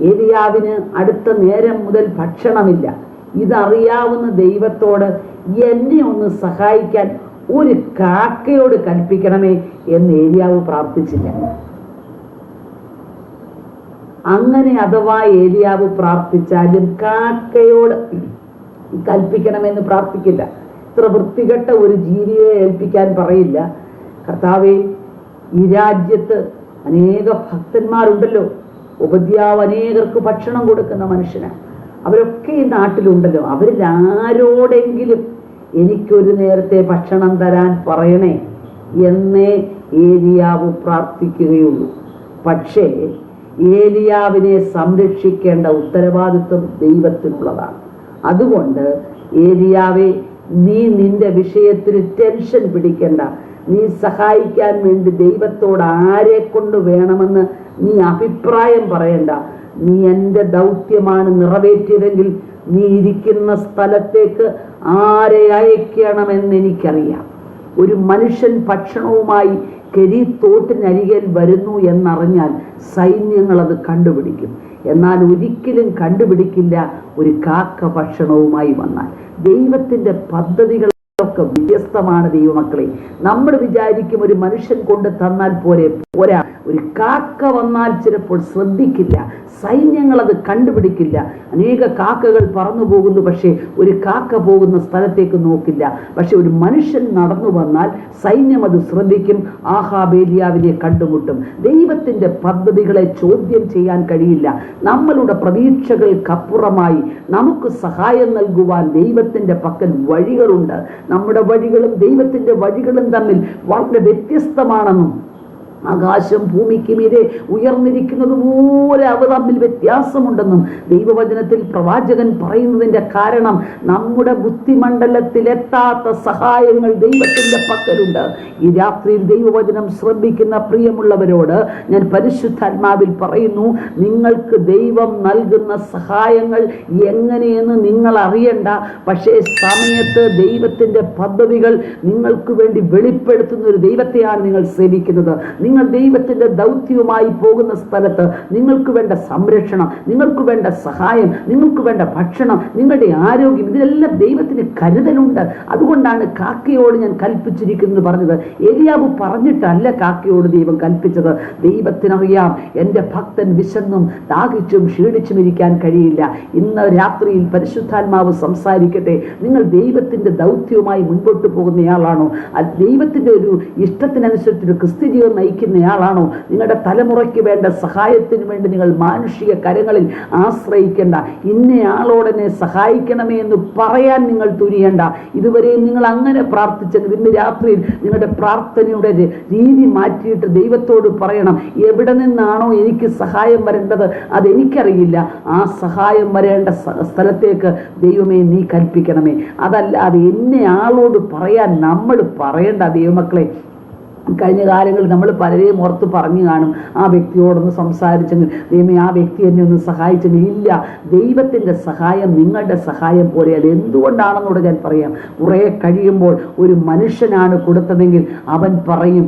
ഏലിയാവിന് അടുത്ത നേരം മുതൽ ഭക്ഷണമില്ല. ഇതറിയാവുന്ന ദൈവത്തോട് എന്നെ ഒന്ന് സഹായിക്കാൻ ഒരു കാക്കയോട് കൽപ്പിക്കണമേ എന്ന് ഏലിയാവ് പ്രാർത്ഥിച്ചില്ല. അങ്ങനെ അഥവാ ഏലിയാവ് പ്രാർത്ഥിച്ചാലും കാക്കയോട് കൽപ്പിക്കണമെന്ന് പ്രാർത്ഥിക്കില്ല. ഇത്ര വൃത്തികെട്ട ഒരു ജീവിയെ ഏൽപ്പിക്കാൻ പറയില്ല. കർത്താവേ, ഈ രാജ്യത്ത് അനേക ഭക്തന്മാരുണ്ടല്ലോ, ഉപദ്യാവ് അനേകർക്ക് ഭക്ഷണം കൊടുക്കുന്ന മനുഷ്യനാണ്, അവരൊക്കെ ഈ നാട്ടിലുണ്ടല്ലോ, അവരിൽ ആരോടെങ്കിലും എനിക്കൊരു നേരത്തെ ഭക്ഷണം തരാൻ പറയണേ എന്നേ ഏലിയാവ് പ്രാർത്ഥിക്കുകയുള്ളൂ. പക്ഷേ ഏലിയാവിനെ സംരക്ഷിക്കേണ്ട ഉത്തരവാദിത്വം ദൈവത്തിനുള്ളതാണ്. അതുകൊണ്ട് ഏലിയാവെ, നീ നിന്റെ വിഷയത്തിൽ ടെൻഷൻ പിടിക്കണ്ട. നീ സഹായിക്കാൻ വേണ്ടി ദൈവത്തോട് ആരെ കൊണ്ട് വേണമെന്ന് നീ അഭിപ്രായം പറയണ്ട. നീ എൻ്റെ ദൗത്യമാണ് നിറവേറ്റിയതെങ്കിൽ നീ ഇരിക്കുന്ന സ്ഥലത്തേക്ക് ആരെ അയക്കണമെന്ന് എനിക്കറിയാം. ഒരു മനുഷ്യൻ ഭക്ഷണവുമായി കെരീത്തോട്ടിനരികിൽ വരുന്നു എന്നറിഞ്ഞാൽ സൈന്യങ്ങൾ അത് കണ്ടുപിടിക്കും. എന്നാൽ ഒരിക്കലും കണ്ടുപിടിക്കില്ല ഒരു കാക്ക ഭക്ഷണവുമായി വന്നാൽ. ദൈവത്തിൻ്റെ പദ്ധതികൾ ഒക്കെ വ്യത്യസ്തമാണ് ദൈവമക്കളെ. നമ്മൾ വിചാരിക്കും ഒരു മനുഷ്യൻ കൊണ്ട് തന്നാൽ പോരാ, ഒരു കാക്ക വന്നാൽ ചിലപ്പോൾ ശ്രദ്ധിക്കില്ല, സൈന്യങ്ങൾ അത് കണ്ടുപിടിക്കില്ല. അനേക കാക്കകൾ പറന്നു പോകുന്നു, പക്ഷേ ഒരു കാക്ക പോകുന്ന സ്ഥലത്തേക്ക് നോക്കില്ല. പക്ഷെ ഒരു മനുഷ്യൻ നടന്നു വന്നാൽ സൈന്യം അത് ശ്രദ്ധിക്കും. ആഹാബ് ഏലിയാവിനെ കണ്ടുമുട്ടും. ദൈവത്തിൻ്റെ പദ്ധതികളെ ചോദ്യം ചെയ്യാൻ കഴിയില്ല. നമ്മളുടെ പ്രതീക്ഷകൾക്കപ്പുറമായി നമുക്ക് സഹായം നൽകുവാൻ ദൈവത്തിൻ്റെ പക്കൽ വഴികളുണ്ട്. നമ്മുടെ വഴികളും ദൈവത്തിൻ്റെ വഴികളും തമ്മിൽ വളരെ വ്യത്യസ്തമാണെന്നും ആകാശം ഭൂമിക്ക് മീതെ ഉയർന്നിരിക്കുന്നത് പോലെ അവ തമ്മിൽ വ്യത്യാസമുണ്ടെന്നും ദൈവവചനത്തിൽ പ്രവാചകൻ പറയുന്നതിൻ്റെ കാരണം നമ്മുടെ ബുദ്ധിമണ്ഡലത്തിലെത്താത്ത സഹായങ്ങൾ ദൈവത്തിൻ്റെ പക്കലുണ്ട്. ഈ രാത്രിയിൽ ദൈവവചനം ശ്രദ്ധിക്കുന്ന പ്രിയമുള്ളവരോട് ഞാൻ പരിശുദ്ധാത്മാവിൽ പറയുന്നു, നിങ്ങൾക്ക് ദൈവം നൽകുന്ന സഹായങ്ങൾ എങ്ങനെയെന്ന് നിങ്ങൾ അറിയണ്ട. പക്ഷേ സമയത്ത് ദൈവത്തിൻ്റെ പദ്ധതികൾ നിങ്ങൾക്ക് വേണ്ടി വെളിപ്പെടുത്തുന്ന ഒരു ദൈവത്തെയാണ് നിങ്ങൾ സേവിക്കുന്നത്. നിങ്ങൾ ദൈവത്തിൻ്റെ ദൗത്യവുമായി പോകുന്ന സ്ഥലത്ത് നിങ്ങൾക്ക് വേണ്ട സംരക്ഷണം, നിങ്ങൾക്ക് വേണ്ട സഹായം, നിങ്ങൾക്ക് വേണ്ട ഭക്ഷണം, നിങ്ങളുടെ ആരോഗ്യം, ഇതിലെല്ലാം ദൈവത്തിന് കരുതലുണ്ട്. അതുകൊണ്ടാണ് കാക്കയോട് ഞാൻ കൽപ്പിച്ചിരിക്കുന്നത് പറഞ്ഞത്. ഏലിയാവ് പറഞ്ഞിട്ടല്ല കാക്കയോട് ദൈവം കൽപ്പിച്ചത്. ദൈവത്തിനറിയാം എൻ്റെ ഭക്തൻ വിശന്നും ദാഹിച്ചും ക്ഷീണിച്ചും ഇരിക്കാൻ കഴിയില്ല. ഇന്ന് രാത്രിയിൽ പരിശുദ്ധാത്മാവ് സംസാരിക്കട്ടെ. നിങ്ങൾ ദൈവത്തിൻ്റെ ദൗത്യവുമായി മുൻപോട്ട് പോകുന്നയാളാണോ? ദൈവത്തിൻ്റെ ഒരു ഇഷ്ടത്തിനനുസരിച്ച് ക്രിസ്ത്യ ജീവിതം നയിക്കുന്നയാളാണോ? നിങ്ങളുടെ തലമുറയ്ക്ക് വേണ്ട സഹായത്തിന് വേണ്ടി നിങ്ങൾ മാനുഷിക കരങ്ങളിൽ ആശ്രയിക്കേണ്ട. ഇന്നയാളോടെന്നെ സഹായിക്കണമേ എന്ന് പറയാൻ നിങ്ങൾ തുനിയണ്ട. ഇതുവരെയും നിങ്ങൾ അങ്ങനെ പ്രാർത്ഥിച്ചെങ്കിൽ ഇന്ന് രാത്രിയിൽ നിങ്ങളുടെ പ്രാർത്ഥനയുടെ രീതി മാറ്റിയിട്ട് ദൈവത്തോട് പറയണം, എവിടെ നിന്നാണോ എനിക്ക് സഹായം വരേണ്ടത് അതെനിക്കറിയില്ല, ആ സഹായം വരേണ്ട സ്ഥലത്തേക്ക് ദൈവമേ നീ കൽപ്പിക്കണമേ. അതല്ലാതെ എന്നെയാളോട് പറയാൻ നമ്മൾ പറയേണ്ട ദൈവമക്കളെ. കഴിഞ്ഞ കാലങ്ങളിൽ നമ്മൾ പലരെയും ഓർത്ത് പറഞ്ഞു കാണും, ആ വ്യക്തിയോടൊന്ന് സംസാരിച്ചെങ്കിൽ, ദൈവമേ ആ വ്യക്തി എന്നെ ഒന്ന് സഹായിച്ചെങ്കിൽ. ഇല്ല, ദൈവത്തിൻ്റെ സഹായം നിങ്ങളുടെ സഹായം പോലെയല്ല. എന്തുകൊണ്ടാണെന്നൂടെ ഞാൻ പറയാം. കുറേ കഴിയുമ്പോൾ ഒരു മനുഷ്യനാണ് കൊടുത്തതെങ്കിൽ അവൻ പറയും,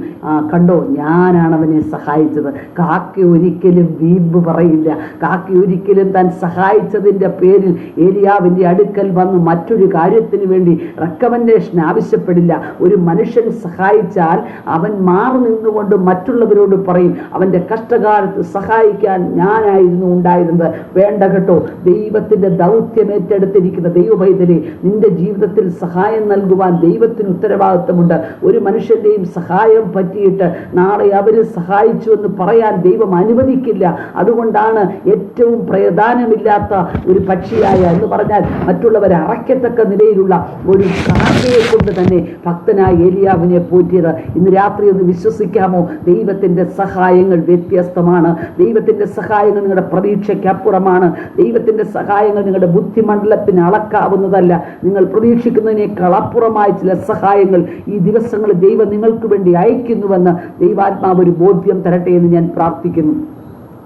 കണ്ടോ ഞാനാണ് അവനെ സഹായിച്ചത്. കാക്ക ഒരിക്കലും വീമ്പ് പറയില്ല. കാക്ക ഒരിക്കലും താൻ സഹായിച്ചതിൻ്റെ പേരിൽ ഏലിയാവിൻ്റെ അടുക്കൽ വന്ന് മറ്റൊരു കാര്യത്തിന് വേണ്ടി റെക്കമെൻഡേഷൻ ആവശ്യപ്പെടില്ല. ഒരു മനുഷ്യൻ സഹായിച്ചാൽ അവൻ അവൻ മാറി നിന്നുകൊണ്ട് മറ്റുള്ളവരോട് പറയും, അവൻ്റെ കഷ്ടകാലത്ത് സഹായിക്കാൻ ഞാനായിരുന്നു ഉണ്ടായിരുന്നത്. വേണ്ട കേട്ടോ, ദൈവത്തിൻ്റെ ദൗത്യം ഏറ്റെടുത്തിരിക്കുന്ന ദൈവപൈതലെ, നിന്റെ ജീവിതത്തിൽ സഹായം നൽകുവാൻ ദൈവത്തിന് ഉത്തരവാദിത്വമുണ്ട്. ഒരു മനുഷ്യൻ്റെയും സഹായം പറ്റിയിട്ട് നാളെ അവര് സഹായിച്ചു എന്ന് പറയാൻ ദൈവം അനുവദിക്കില്ല. അതുകൊണ്ടാണ് ഏറ്റവും പ്രധാനമില്ലാത്ത ഒരു പക്ഷിയായ എന്ന് പറഞ്ഞാൽ മറ്റുള്ളവരെ അറയ്ക്കത്തക്ക നിലയിലുള്ള ഒരു കാക്കയെ കൊണ്ട് തന്നെ ഭക്തനായ ഏലിയാവിനെ പോറ്റിയത്. ഇന്ന് രാത്രി ഒന്ന് വിശ്വസിക്കാമോ? ദൈവത്തിൻ്റെ സഹായങ്ങൾ വ്യത്യസ്തമാണ്. ദൈവത്തിൻ്റെ സഹായങ്ങൾ നിങ്ങളുടെ പ്രതീക്ഷയ്ക്കപ്പുറമാണ്. ദൈവത്തിൻ്റെ സഹായങ്ങൾ നിങ്ങളുടെ ബുദ്ധിമണ്ഡലത്തിന് അളക്കാവുന്നതല്ല. നിങ്ങൾ പ്രതീക്ഷിക്കുന്നതിനേക്കാൾ അപ്പുറമായ ചില സഹായങ്ങൾ ഈ ദിവസങ്ങളിൽ ദൈവം നിങ്ങൾക്ക് വേണ്ടി അയക്കുന്നുവെന്ന് ദൈവാത്മാവ് ഒരു ബോധ്യം തരട്ടെ എന്ന് ഞാൻ പ്രാർത്ഥിക്കുന്നു.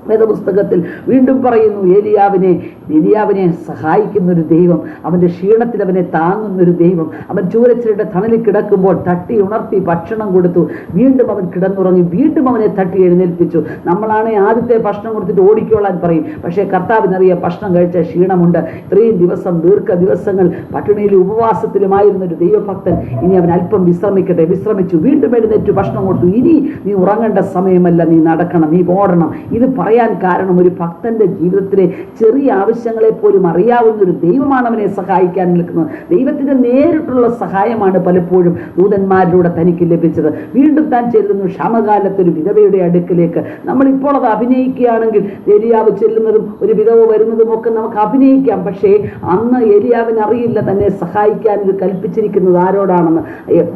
വേദപുസ്തകത്തിൽ വീണ്ടും പറയുന്നു, ഏലിയാവിനെ സഹായിക്കുന്നൊരു ദൈവം, അവൻ്റെ ക്ഷീണത്തിൽ അവനെ താങ്ങുന്നൊരു ദൈവം. അവൻ ചൂരച്ചിലയുടെ തണലിൽ കിടക്കുമ്പോൾ തട്ടി ഉണർത്തി ഭക്ഷണം കൊടുത്തു. വീണ്ടും അവൻ കിടന്നുറങ്ങി. വീണ്ടും അവനെ തട്ടി എഴുന്നേൽപ്പിച്ചു. നമ്മളാണ് ആദ്യത്തെ ഭക്ഷണം കൊടുത്തിട്ട് ഓടിക്കോളാൻ പറയും. പക്ഷേ കർത്താവിനറിയാം ഭക്ഷണം കഴിച്ച ക്ഷീണമുണ്ട്. ഇത്രയും ദിവസം ദീർഘ ദിവസങ്ങൾ പട്ടിണിയിലും ഉപവാസത്തിലുമായിരുന്ന ഒരു ദൈവഭക്തൻ ഇനി അവൻ അല്പം വിശ്രമിക്കട്ടെ. വിശ്രമിച്ചു. വീണ്ടും എഴുന്നേറ്റ് ഭക്ഷണം കൊടുത്തു. ഇനി നീ ഉറങ്ങേണ്ട സമയമല്ല, നീ നടക്കണം, നീ ഓടണം. ഇത് പറയാൻ കാരണം ഒരു ഭക്തന്റെ ജീവിതത്തിലെ ചെറിയ ആവശ്യങ്ങളെ പോലും അറിയാവുന്ന ഒരു ദൈവമാണ് അവനെ സഹായിക്കാൻ നിൽക്കുന്നത്. ദൈവത്തിന്റെ നേരിട്ടുള്ള സഹായമാണ് പലപ്പോഴും ദൂതന്മാരിലൂടെ തനിക്ക് ലഭിച്ചത്. വീണ്ടും താൻ ചെല്ലുന്നു ക്ഷാമകാലത്തൊരു വിധവയുടെ അടുക്കിലേക്ക്. നമ്മളിപ്പോൾ അത് അഭിനയിക്കുകയാണെങ്കിൽ ഏലിയാവ് ചെല്ലുന്നതും ഒരു വിധവ വരുന്നതും ഒക്കെ നമുക്ക് അഭിനയിക്കാം. പക്ഷേ അന്ന് ഏലിയാവിന് അറിയില്ല തന്നെ സഹായിക്കാൻ ഇത് കൽപ്പിച്ചിരിക്കുന്നത് ആരോടാണെന്ന്.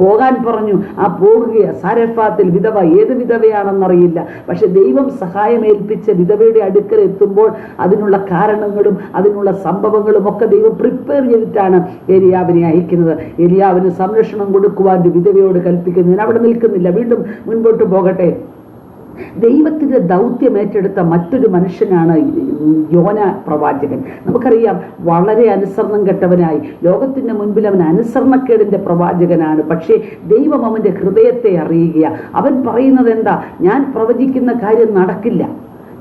പോകാൻ പറഞ്ഞു, ആ പോകുക സാരെഫാത്തിൽ വിധവ, ഏത് വിധവയാണെന്നറിയില്ല. പക്ഷെ ദൈവം സഹായം ഏൽപ്പിച്ച വിധവയുടെ അടുക്കൽ എത്തുമ്പോൾ അതിനുള്ള കാരണങ്ങളും അതിനുള്ള സംഭവങ്ങളും ഒക്കെ ദൈവം പ്രിപ്പയർ ചെയ്തിട്ടാണ് ഏലിയാവിനെ അയക്കുന്നത്. ഏലിയാവിന് സംരക്ഷണം കൊടുക്കുവാൻ ഒരു വിധവയോട് കൽപ്പിക്കുന്നതിന് അവിടെ നിൽക്കുന്നില്ല. വീണ്ടും മുൻപോട്ട് പോകട്ടെ. ദൈവത്തിൻ്റെ ദൗത്യം ഏറ്റെടുത്ത മറ്റൊരു മനുഷ്യനാണ് യോന പ്രവാചകൻ. നമുക്കറിയാം, വളരെ അനുസരണം കെട്ടവനായി ലോകത്തിൻ്റെ മുൻപിൽ അവൻ അനുസരണക്കേടിൻ്റെ പ്രവാചകനാണ്. പക്ഷേ ദൈവം അവൻ്റെ ഹൃദയത്തെ അറിയുക. അവൻ പറയുന്നത് എന്താ? ഞാൻ പ്രവചിക്കുന്ന കാര്യം നടക്കില്ല,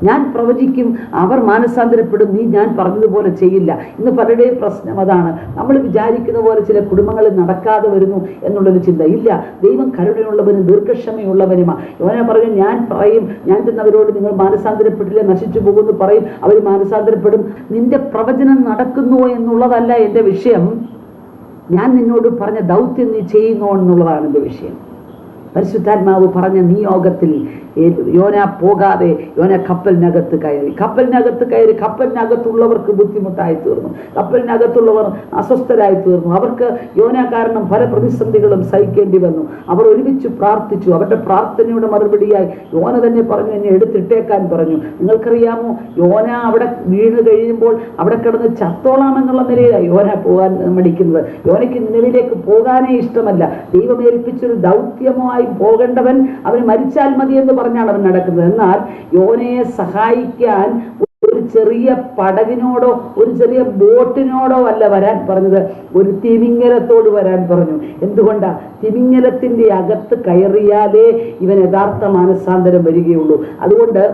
ഞാൻ പ്രവചിക്കും, അവർ മാനസാന്തരപ്പെടും, നീ ഞാൻ പറഞ്ഞതുപോലെ ചെയ്യില്ല. ഇന്ന് പലരുടെയും പ്രശ്നം അതാണ്. നമ്മൾ വിചാരിക്കുന്ന പോലെ ചില കുടുംബങ്ങളിൽ നടക്കാതെ വരുന്നു എന്നുള്ളൊരു ചിന്ത ഇല്ല. ദൈവം കരുണയുള്ളവനും ദീർഘക്ഷമയുള്ളവനുമാണ്. യോന പറഞ്ഞു, ഞാൻ പറയും, ഞാൻ ചെന്നവരോട് നിങ്ങൾ മാനസാന്തരപ്പെട്ടില്ല, നശിച്ചു പോകുന്നു പറയും, അവർ മാനസാന്തരപ്പെടും. നിന്റെ പ്രവചനം നടക്കുന്നുവോ എന്നുള്ളതല്ല എൻ്റെ വിഷയം, ഞാൻ നിന്നോട് പറഞ്ഞ ദൗത്യം നീ ചെയ്യുന്നോ എന്നുള്ളതാണ് എൻ്റെ വിഷയം. പരിശുദ്ധാത്മാവ് പറഞ്ഞ നിയോഗത്തിൽ യോന പോകാതെ യോന കപ്പലിനകത്ത് കയറി. കപ്പലിനകത്തുള്ളവർക്ക് ബുദ്ധിമുട്ടായി തീർന്നു. കപ്പലിനകത്തുള്ളവർ അസ്വസ്ഥരായി തീർന്നു. അവർക്ക് യോന കാരണം പല പ്രതിസന്ധികളും സഹിക്കേണ്ടി വന്നു. അവർ ഒരുമിച്ച് പ്രാർത്ഥിച്ചു. അവരുടെ പ്രാർത്ഥനയുടെ മറുപടിയായി യോന തന്നെ പറഞ്ഞു, എന്നെ എടുത്തിട്ടേക്കാൻ പറഞ്ഞു. നിങ്ങൾക്കറിയാമോ, യോന അവിടെ വീണ് കഴിയുമ്പോൾ അവിടെ കിടന്ന് ചത്തോളാമെന്നുള്ള നിലയിലാണ് യോന പോകാൻ മടിക്കുന്നത്. യോനയ്ക്ക് നിലവിലേക്ക് പോകാനേ ഇഷ്ടമല്ല. ദൈവമേൽപ്പിച്ചൊരു ദൗത്യമായി പോകേണ്ടവൻ അവന് മരിച്ചാൽ മതി എന്ന് പറഞ്ഞാണ് അവൻ നടക്കുന്നത്. എന്നാൽ യോനയെ സഹായിക്കാൻ ഒരു ചെറിയ പടകിനോടോ ഒരു ചെറിയ ബോട്ടിനോടോ അല്ല വരാൻ പറഞ്ഞത്, ഒരു തിമിംഗലത്തോട് വരാൻ പറഞ്ഞു. എന്തുകൊണ്ടാ? തിമിംഗലത്തിന്റെ അകത്ത് കയറിയാലേ ഇവൻ യഥാർത്ഥ മാനസാന്തരം വരികയുള്ളൂ. അതുകൊണ്ട്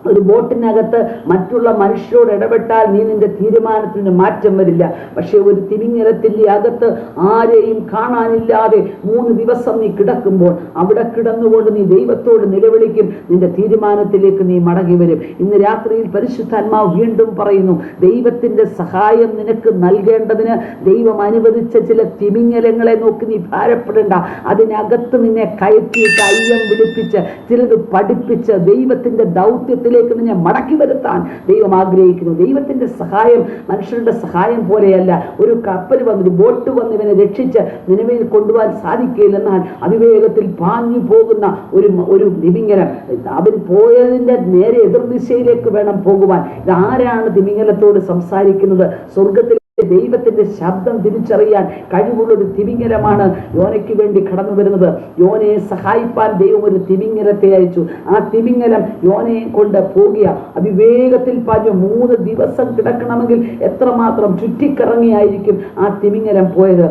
ഒരു ബോട്ടിനകത്ത് മറ്റുള്ള മനുഷ്യരോട് ഇടപെട്ടാൽ നീ നിന്റെ തീരുമാനത്തിന് മാറ്റം വരില്ല. പക്ഷെ ഒരു തിമിംഗലത്തിന്റെ അകത്ത് ആരെയും കാണാനില്ലാതെ 3 ദിവസം നീ കിടക്കുമ്പോൾ അവിടെ കിടന്നുകൊണ്ട് നീ ദൈവത്തോട് നിലവിളിക്കും, നിന്റെ തീരുമാനത്തിലേക്ക് നീ മടങ്ങി വരും. ഇന്ന് രാത്രിയിൽ പരിശുദ്ധാത്മാവ് വീണ്ടും പറയുന്നു, ദൈവത്തിന്റെ സഹായം നിനക്ക് നൽകേണ്ടതിന് ദൈവം അനുവദിച്ച ചില തിമിംഗലങ്ങളെ നോക്കി നീ ഭാരപ്പെടേണ്ട. അതിനകത്ത് നിന്നെ കയറ്റിയിട്ട് അയ്യം വിളിപ്പിച്ച് ചിലത് പഠിപ്പിച്ച് ദൈവത്തിന്റെ ദൗത്യത്തിലേക്ക് നിന്നെ മടക്കി വരുത്താൻ ദൈവം ആഗ്രഹിക്കുന്നു. ദൈവത്തിന്റെ സഹായം മനുഷ്യരുടെ സഹായം പോലെയല്ല. ഒരു കപ്പൽ വന്നൊരു ബോട്ട് വന്ന് ഇവനെ രക്ഷിച്ച് നിലവിൽ കൊണ്ടുപോകാൻ സാധിക്കില്ല. എന്നാൽ അതിവേഗത്തിൽ പാഞ്ഞു പോകുന്ന ഒരു തിമിംഗലം, അവൻ പോയതിന്റെ നേരെ എതിർദിശയിലേക്ക് വേണം പോകുവാൻ. ഇതാരാണ് തിമിംഗലത്തോട് സംസാരിക്കുന്നത്? സ്വർഗത്തിൽ ദൈവത്തിന്റെ ശബ്ദം തിരിച്ചറിയാൻ കഴിവുള്ളൊരു തിമിംഗലമാണ് യോനയ്ക്ക് വേണ്ടി കടന്നു വരുന്നത്. യോനയെ സഹായിപ്പാൻ ദൈവം ഒരു തിമിംഗലത്തെ അയച്ചു. ആ തിമിംഗലം യോനയെ കൊണ്ട് പോകുക. അതിവേഗത്തിൽ പാഞ്ഞു 3 ദിവസം കിടക്കണമെങ്കിൽ എത്രമാത്രം ചുറ്റിക്കറങ്ങിയായിരിക്കും ആ തിമിംഗലം പോയത്.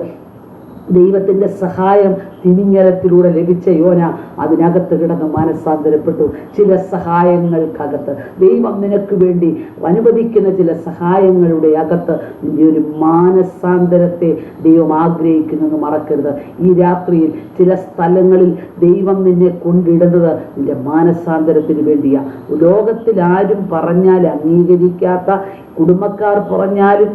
ദൈവത്തിൻ്റെ സഹായം തിമിംഗലത്തിലൂടെ ലഭിച്ച യോന അതിനകത്ത് കിടന്ന് മാനസാന്തരപ്പെട്ടു. ചില സഹായങ്ങൾക്കകത്ത് ദൈവം നിനക്ക് വേണ്ടി അനുവദിക്കുന്ന ചില സഹായങ്ങളുടെ അകത്ത് നിന്റെ ഒരു മാനസാന്തരത്തെ ദൈവം ആഗ്രഹിക്കുന്നെന്ന് മറക്കരുത്. ഈ രാത്രിയിൽ ചില സ്ഥലങ്ങളിൽ ദൈവം നിന്നെ കൊണ്ടിടുന്നത് നിന്റെ മാനസാന്തരത്തിന് വേണ്ടിയാണ്. ലോകത്തിൽ ആരും പറഞ്ഞാൽ അംഗീകരിക്കാത്ത, കുടുംബക്കാർ പറഞ്ഞാലും,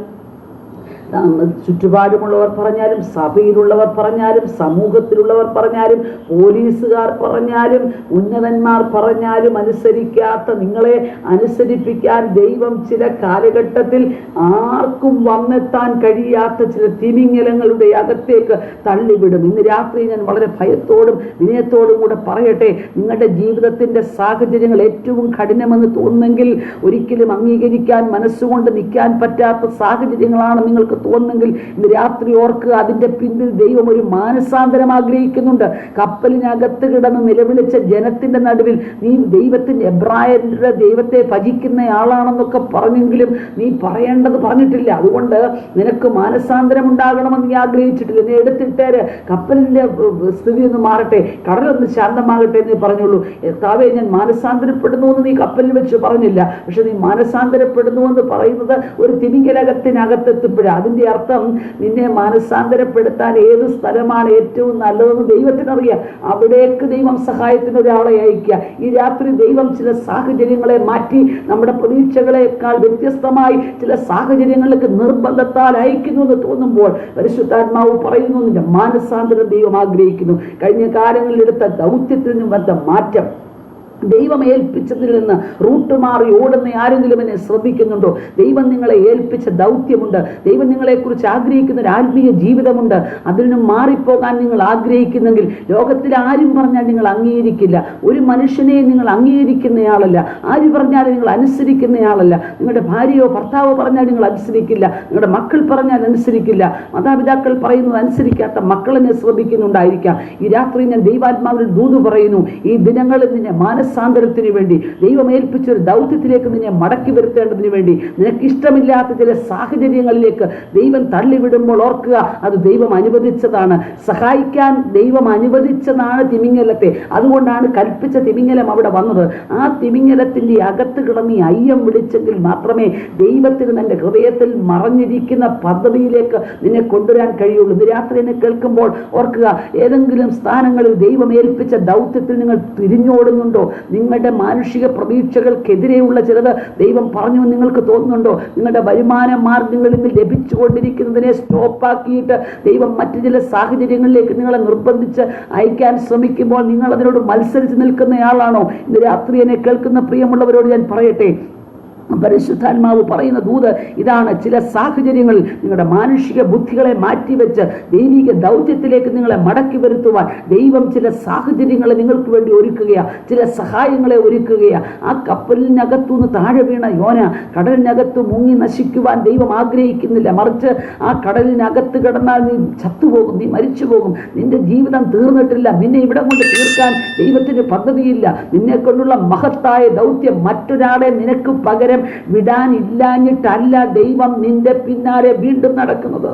ചുറ്റുപാടുമുള്ളവർ പറഞ്ഞാലും, സഭയിലുള്ളവർ പറഞ്ഞാലും, സമൂഹത്തിലുള്ളവർ പറഞ്ഞാലും, പോലീസുകാർ പറഞ്ഞാലും, ഉന്നതന്മാർ പറഞ്ഞാലും അനുസരിക്കാത്ത നിങ്ങളെ അനുസരിപ്പിക്കാൻ ദൈവം ചില കാലഘട്ടത്തിൽ ആർക്കും വന്നെത്താൻ കഴിയാത്ത ചില തിമിംഗലങ്ങളുടെ അകത്തേക്ക് തള്ളിവിടും. ഇന്ന് രാത്രി ഞാൻ വളരെ ഭയത്തോടും വിനയത്തോടും കൂടെ പറയട്ടെ, നിങ്ങളുടെ ജീവിതത്തിൻ്റെ സാഹചര്യങ്ങൾ ഏറ്റവും കഠിനമെന്ന് തോന്നുന്നെങ്കിൽ, ഒരിക്കലും അംഗീകരിക്കാൻ മനസ്സുകൊണ്ട് നിൽക്കാൻ പറ്റാത്ത സാഹചര്യങ്ങളാണ് നിങ്ങൾക്ക് തോന്നുന്നെങ്കിൽ, ഇന്ന് രാത്രി ഓർക്കുക, അതിൻ്റെ പിന്നിൽ ദൈവം ഒരു മാനസാന്തരം ആഗ്രഹിക്കുന്നുണ്ട്. കപ്പലിനകത്ത് കിടന്ന് നിലവിളിച്ച ജനത്തിന്റെ നടുവിൽ നീ ദൈവത്തിന്റെ എബ്രായരുടെ ദൈവത്തെ ഭജിക്കുന്ന ആളാണെന്നൊക്കെ പറഞ്ഞെങ്കിലും നീ പറയേണ്ടത് പറഞ്ഞിട്ടില്ല. അതുകൊണ്ട് നിനക്ക് മാനസാന്തരം ഉണ്ടാകണമെന്ന് നീ ആഗ്രഹിച്ചിട്ടില്ല. നീ എടുത്തിട്ടേര്, കപ്പലിന്റെ സ്ഥിതി ഒന്ന് മാറട്ടെ, കടലൊന്ന് ശാന്തമാകട്ടെ എന്ന് പറഞ്ഞുള്ളൂ. കർത്താവേ, ഞാൻ മാനസാന്തരപ്പെടുന്നു എന്ന് നീ കപ്പലിൽ വെച്ച് പറഞ്ഞില്ല. പക്ഷെ നീ മാനസാന്തരപ്പെടുന്നു എന്ന് പറയുന്നത് ഒരു തിമിംഗലത്തിനകത്തെത്തിപ്പോഴാണ്. അതിൻ്റെ അർത്ഥം നിന്നെ മാനസാന്തരപ്പെടുത്താൻ ഏത് സ്ഥലമാണ് ഏറ്റവും നല്ലതെന്ന് ദൈവത്തിനറിയാം. അവിടേക്ക് ദൈവം സഹായത്തിന് ഒരാളെ അയക്കുക. ഈ രാത്രി ദൈവം ചില സാഹചര്യങ്ങളെ മാറ്റി നമ്മുടെ പ്രതീക്ഷകളെക്കാൾ വ്യത്യസ്തമായി ചില സാഹചര്യങ്ങളിലേക്ക് നിർബന്ധത്താൽ അയക്കുന്നു എന്ന് തോന്നുമ്പോൾ പരിശുദ്ധാത്മാവ് പറയുന്നു, നിന്റെ മാനസാന്തരം ദൈവം ആഗ്രഹിക്കുന്നു. കഴിഞ്ഞ കാലങ്ങളിൽ എടുത്ത ദൗത്യത്തിൽ നിന്നും വന്ന മാറ്റം, ദൈവം ഏൽപ്പിച്ചതിൽ നിന്ന് റൂട്ട് മാറി ഓടുന്ന ആരെങ്കിലും എന്നെ ശ്രദ്ധിക്കുന്നുണ്ടോ? ദൈവം നിങ്ങളെ ഏൽപ്പിച്ച ദൗത്യമുണ്ട്. ദൈവം നിങ്ങളെക്കുറിച്ച് ആഗ്രഹിക്കുന്ന ഒരു ആത്മീയ ജീവിതമുണ്ട്. അതിൽ നിന്നും മാറിപ്പോകാൻ നിങ്ങൾ ആഗ്രഹിക്കുന്നെങ്കിൽ ലോകത്തിൽ ആരും പറഞ്ഞാൽ നിങ്ങൾ അംഗീകരിക്കില്ല. ഒരു മനുഷ്യനെയും നിങ്ങൾ അംഗീകരിക്കുന്നയാളല്ല. ആര് പറഞ്ഞാലും നിങ്ങൾ അനുസരിക്കുന്നയാളല്ല. നിങ്ങളുടെ ഭാര്യയോ ഭർത്താവോ പറഞ്ഞാൽ നിങ്ങൾ അനുസരിക്കില്ല. നിങ്ങളുടെ മക്കൾ പറഞ്ഞാൽ അനുസരിക്കില്ല. മാതാപിതാക്കൾ പറയുന്നത് അനുസരിക്കാത്ത മക്കളെന്നെ ശ്രദ്ധിക്കുന്നുണ്ടായിരിക്കാം. ഈ രാത്രി ഞാൻ ദൈവാത്മാവിൽ ദൂത് പറയുന്നു, ഈ ദിനങ്ങളിൽ നിന്നെ മാനസാന്തരത്തിന് വേണ്ടി ദൈവം ഏൽപ്പിച്ചൊരു ദൗത്യത്തിലേക്ക് നിന്നെ മടക്കി വരുത്തേണ്ടതിന് വേണ്ടി നിനക്കിഷ്ടമില്ലാത്ത ചില സാഹചര്യങ്ങളിലേക്ക് ദൈവം തള്ളിവിടുമ്പോൾ ഓർക്കുക, അത് ദൈവം അനുവദിച്ചതാണ്. സഹായിക്കാൻ ദൈവം അനുവദിച്ചതാണ് തിമിംഗലത്തെ. അതുകൊണ്ടാണ് കൽപ്പിച്ച തിമിംഗലം അവിടെ വന്നത്. ആ തിമിംഗലത്തിന്റെ അകത്ത് കിടന്ന് അയ്യം വിളിച്ചെങ്കിൽ മാത്രമേ ദൈവത്തിന് നിന്റെ ഹൃദയത്തിൽ മറഞ്ഞിരിക്കുന്ന പദ്ധതിയിലേക്ക് നിന്നെ കൊണ്ടുവരാൻ കഴിയുള്ളൂ. ഇന്ന് രാത്രി എന്നെ കേൾക്കുമ്പോൾ ഓർക്കുക, ഏതെങ്കിലും സ്ഥാനങ്ങളിൽ ദൈവം ഏൽപ്പിച്ച ദൗത്യത്തിൽ നിങ്ങൾ തിരിഞ്ഞോടുന്നുണ്ടോ? നിങ്ങളുടെ മാനുഷിക പ്രതീക്ഷകൾക്കെതിരെയുള്ള ചിലത് ദൈവം പറഞ്ഞു നിങ്ങൾക്ക് തോന്നുന്നുണ്ടോ? നിങ്ങളുടെ വരുമാന മാർഗങ്ങളിൽ നിന്ന് ലഭിച്ചുകൊണ്ടിരിക്കുന്നതിനെ സ്റ്റോപ്പാക്കിയിട്ട് ദൈവം മറ്റു ചില സാഹചര്യങ്ങളിലേക്ക് നിങ്ങളെ നിർബന്ധിച്ച് അയക്കാൻ ശ്രമിക്കുമ്പോൾ നിങ്ങൾ അതിനോട് മത്സരിച്ച് നിൽക്കുന്നയാളാണോ? ഇന്ന് രാത്രി എന്നെ കേൾക്കുന്ന പ്രിയമുള്ളവരോട് ഞാൻ പറയട്ടെ, പരിശുദ്ധാത്മാവ് പറയുന്ന ദൂത് ഇതാണ്. ചില സാഹചര്യങ്ങളിൽ നിങ്ങളുടെ മാനുഷിക ബുദ്ധികളെ മാറ്റിവെച്ച് ദൈവിക ദൗത്യത്തിലേക്ക് നിങ്ങളെ മടക്കി വരുത്തുവാൻ ദൈവം ചില സാഹചര്യങ്ങളെ നിങ്ങൾക്ക് വേണ്ടി ഒരുക്കുകയാണ്. ചില സഹായങ്ങളെ ഒരുക്കുകയാണ്. ആ കപ്പലിനകത്തുനിന്ന് താഴെ വീണ യോന കടലിനകത്ത് മുങ്ങി നശിക്കുവാൻ ദൈവം ആഗ്രഹിക്കുന്നില്ല. മറിച്ച് ആ കടലിനകത്ത് കിടന്നാൽ നീ ചത്തുപോകും, നീ മരിച്ചു പോകും, നിന്റെ ജീവിതം തീർന്നിട്ടില്ല, നിന്നെ ഇവിടെ കൊണ്ട് തീർക്കാൻ ദൈവത്തിന് പദ്ധതിയില്ല. നിന്നെ കൊണ്ടുള്ള മഹത്തായ ദൗത്യം മറ്റൊരാളെ നിനക്ക് പകരം വിടാനില്ലാഞ്ഞിട്ടല്ല ദൈവം നിന്റെ പിന്നാലെ വീണ്ടും നടക്കുന്നത്.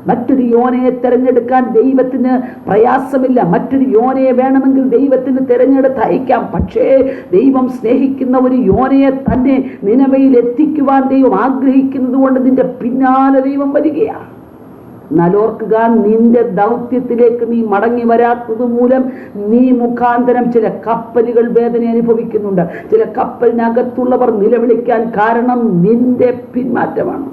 മറ്റൊരു യോനയെ തിരഞ്ഞെടുക്കാൻ ദൈവത്തിന് പ്രയാസമില്ല. മറ്റൊരു യോനയെ വേണമെങ്കിൽ ദൈവത്തിന് തിരഞ്ഞെടുത്ത് അയക്കാം. പക്ഷേ ദൈവം സ്നേഹിക്കുന്ന ഒരു യോനയെ തന്നെ നിനവയിൽ എത്തിക്കുവാൻ ദൈവം ആഗ്രഹിക്കുന്നത് കൊണ്ട് നിന്റെ പിന്നാലെ ദൈവം വരികയാണ്. നലോർക്കുക, നിന്റെ ദൗത്യത്തിലേക്ക് നീ മടങ്ങി വരാത്തത് മൂലം നീ മുഖാന്തരം ചില കപ്പലുകൾ വേദന അനുഭവിക്കുന്നുണ്ട്. ചില കപ്പലിനകത്തുള്ളവർ നിലവിളിക്കാൻ കാരണം നിന്റെ പിന്മാറ്റമാണ്.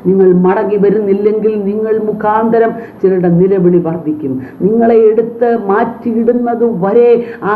നിങ്ങൾ മടങ്ങി വരുന്നില്ലെങ്കിൽ നിങ്ങൾ മുഖാന്തരം ചിലരുടെ നിലവിളി വർദ്ധിക്കും. നിങ്ങളെ എടുത്ത് മാറ്റിയിടുന്നത് വരെ ആ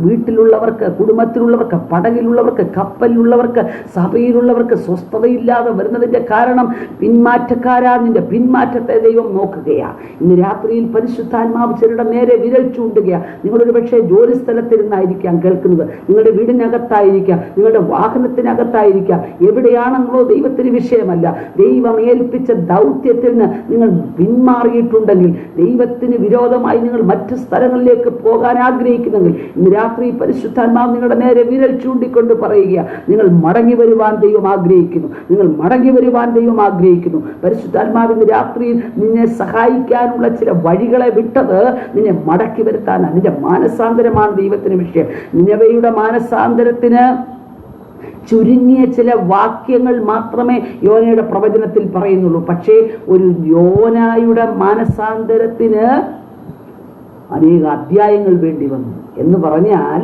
വീട്ടിലുള്ളവർക്ക്, കുടുംബത്തിലുള്ളവർക്ക്, പടകിലുള്ളവർക്ക്, കപ്പലിലുള്ളവർക്ക്, സഭയിലുള്ളവർക്ക് സ്വസ്ഥതയില്ലാതെ വരുന്നതിൻ്റെ കാരണം പിന്മാറ്റക്കാരാ. നിന്റെ പിന്മാറ്റത്തെ ദൈവം നോക്കുകയാണ്. ഇന്ന് രാത്രിയിൽ പരിശുദ്ധാത്മാവ് ചിലരുടെ നേരെ വിരൽ ചൂണ്ടുകയാണ്. നിങ്ങളൊരു പക്ഷേ ജോലി സ്ഥലത്തിരുന്നായിരിക്കാം കേൾക്കുന്നത്, നിങ്ങളുടെ വീടിനകത്തായിരിക്കാം, നിങ്ങളുടെ വാഹനത്തിനകത്തായിരിക്കാം, എവിടെയാണെന്നോ ദൈവത്തിന് വിഷയമല്ല. ദൈവം ഏൽപ്പിച്ച ദൗത്യത്തിൽ നിന്ന് നിങ്ങൾ പിന്മാറിയിട്ടുണ്ടെങ്കിൽ, ദൈവത്തിന് വിരോധമായി നിങ്ങൾ മറ്റു സ്ഥലങ്ങളിലേക്ക് പോകാൻ ആഗ്രഹിക്കുന്നെങ്കിൽ, ഇന്ന് രാത്രി പരിശുദ്ധാത്മാവ് നിങ്ങളുടെ നേരെ വിരൽ ചൂണ്ടിക്കൊണ്ട് പറയുക, നിങ്ങൾ മടങ്ങി വരുവാൻ ദൈവം ആഗ്രഹിക്കുന്നു. നിങ്ങൾ മടങ്ങി വരുവാൻ ദൈവം ആഗ്രഹിക്കുന്നു. പരിശുദ്ധാത്മാവിന് രാത്രി നിന്നെ സഹായിക്കാനുള്ള ചില വഴികളെ വിട്ടത് നിന്നെ മടക്കി വരുത്താനാണ്. നിന്റെ മാനസാന്തരമാണ് ദൈവത്തിന് വിഷയം. നിനവയുടെ മാനസാന്തരത്തിന് ചുരുങ്ങിയ ചില വാക്യങ്ങൾ മാത്രമേ യോനയുടെ പ്രവചനത്തിൽ പറയുന്നുള്ളൂ. പക്ഷേ ഒരു യോനായുടെ മാനസാന്തരത്തിന് അനേക അധ്യായങ്ങൾ വേണ്ടി വന്നു എന്ന് പറഞ്ഞാൽ,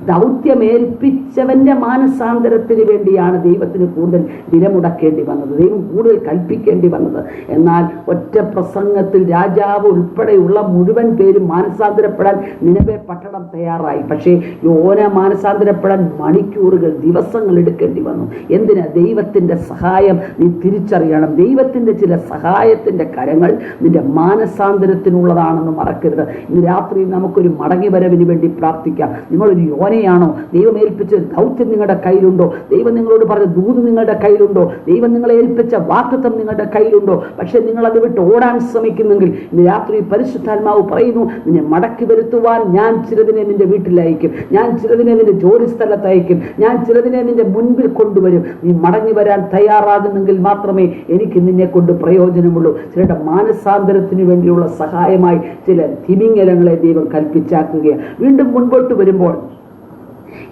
ദൗത്യമേൽപ്പിച്ചവന്റെ മാനസാന്തരത്തിന് വേണ്ടിയാണ് ദൈവത്തിന് കൂടുതൽ വിലമുടക്കേണ്ടി വന്നത്, ദൈവം കൂടുതൽ കൽപ്പിക്കേണ്ടി വന്നത്. എന്നാൽ ഒറ്റ പ്രസംഗത്തിൽ രാജാവ് ഉൾപ്പെടെയുള്ള മുഴുവൻ പേരും മാനസാന്തരപ്പെടാൻ നിനവെ പട്ടണം തയ്യാറായി. പക്ഷേ യോന മാനസാന്തരപ്പെടാൻ മണിക്കൂറുകൾ, ദിവസങ്ങൾ എടുക്കേണ്ടി വന്നു. എന്തിനാ? ദൈവത്തിൻ്റെ സഹായം നീ തിരിച്ചറിയണം. ദൈവത്തിൻ്റെ ചില സഹായത്തിൻ്റെ കരങ്ങൾ നിന്റെ മാനസാന്തരത്തിനുള്ളതാണെന്ന് മറക്കരുത്. ഇന്ന് രാത്രി നമുക്കൊരു മടങ്ങി വരവിന് വേണ്ടി പ്രാർത്ഥിക്കാം. നിങ്ങളൊരു യോനയാണോ? ദൈവം ഏൽപ്പിച്ച ദൗത്യം നിങ്ങളുടെ കയ്യിലുണ്ടോ? ദൈവം നിങ്ങളോട് പറഞ്ഞ ദൂത് നിങ്ങളുടെ കയ്യിലുണ്ടോ? ദൈവം നിങ്ങളെ ഏൽപ്പിച്ച വാഗ്ദത്തം നിങ്ങളുടെ കയ്യിലുണ്ടോ? പക്ഷെ നിങ്ങൾ അത് വിട്ട് ഓടാൻ ശ്രമിക്കുന്നെങ്കിൽ, ഇന്ന് രാത്രി പരിശുദ്ധാത്മാവ് പറയുന്നു, നിന്നെ മടക്കി വരുത്തുവാൻ ഞാൻ ചിലതിനെ നിന്റെ വീട്ടിലയക്കും, ഞാൻ ചിലതിനെ നിന്റെ ജോലി സ്ഥലത്തയക്കും, ഞാൻ ചിലതിനെ നിന്റെ മുൻപിൽ കൊണ്ടുവരും. നീ മടങ്ങി വരാൻ തയ്യാറാകുന്നെങ്കിൽ മാത്രമേ എനിക്ക് നിന്നെ കൊണ്ട് പ്രയോജനമുള്ളൂ. ചിലരുടെ മാനസാന്തരത്തിന് വേണ്ടിയുള്ള സഹായമായി ചില തിമിംഗലങ്ങളെ ദൈവം കൽപ്പിച്ചാക്കുകയാണ്. വീണ്ടും മുൻപോട്ട് വരുമ്പോൾ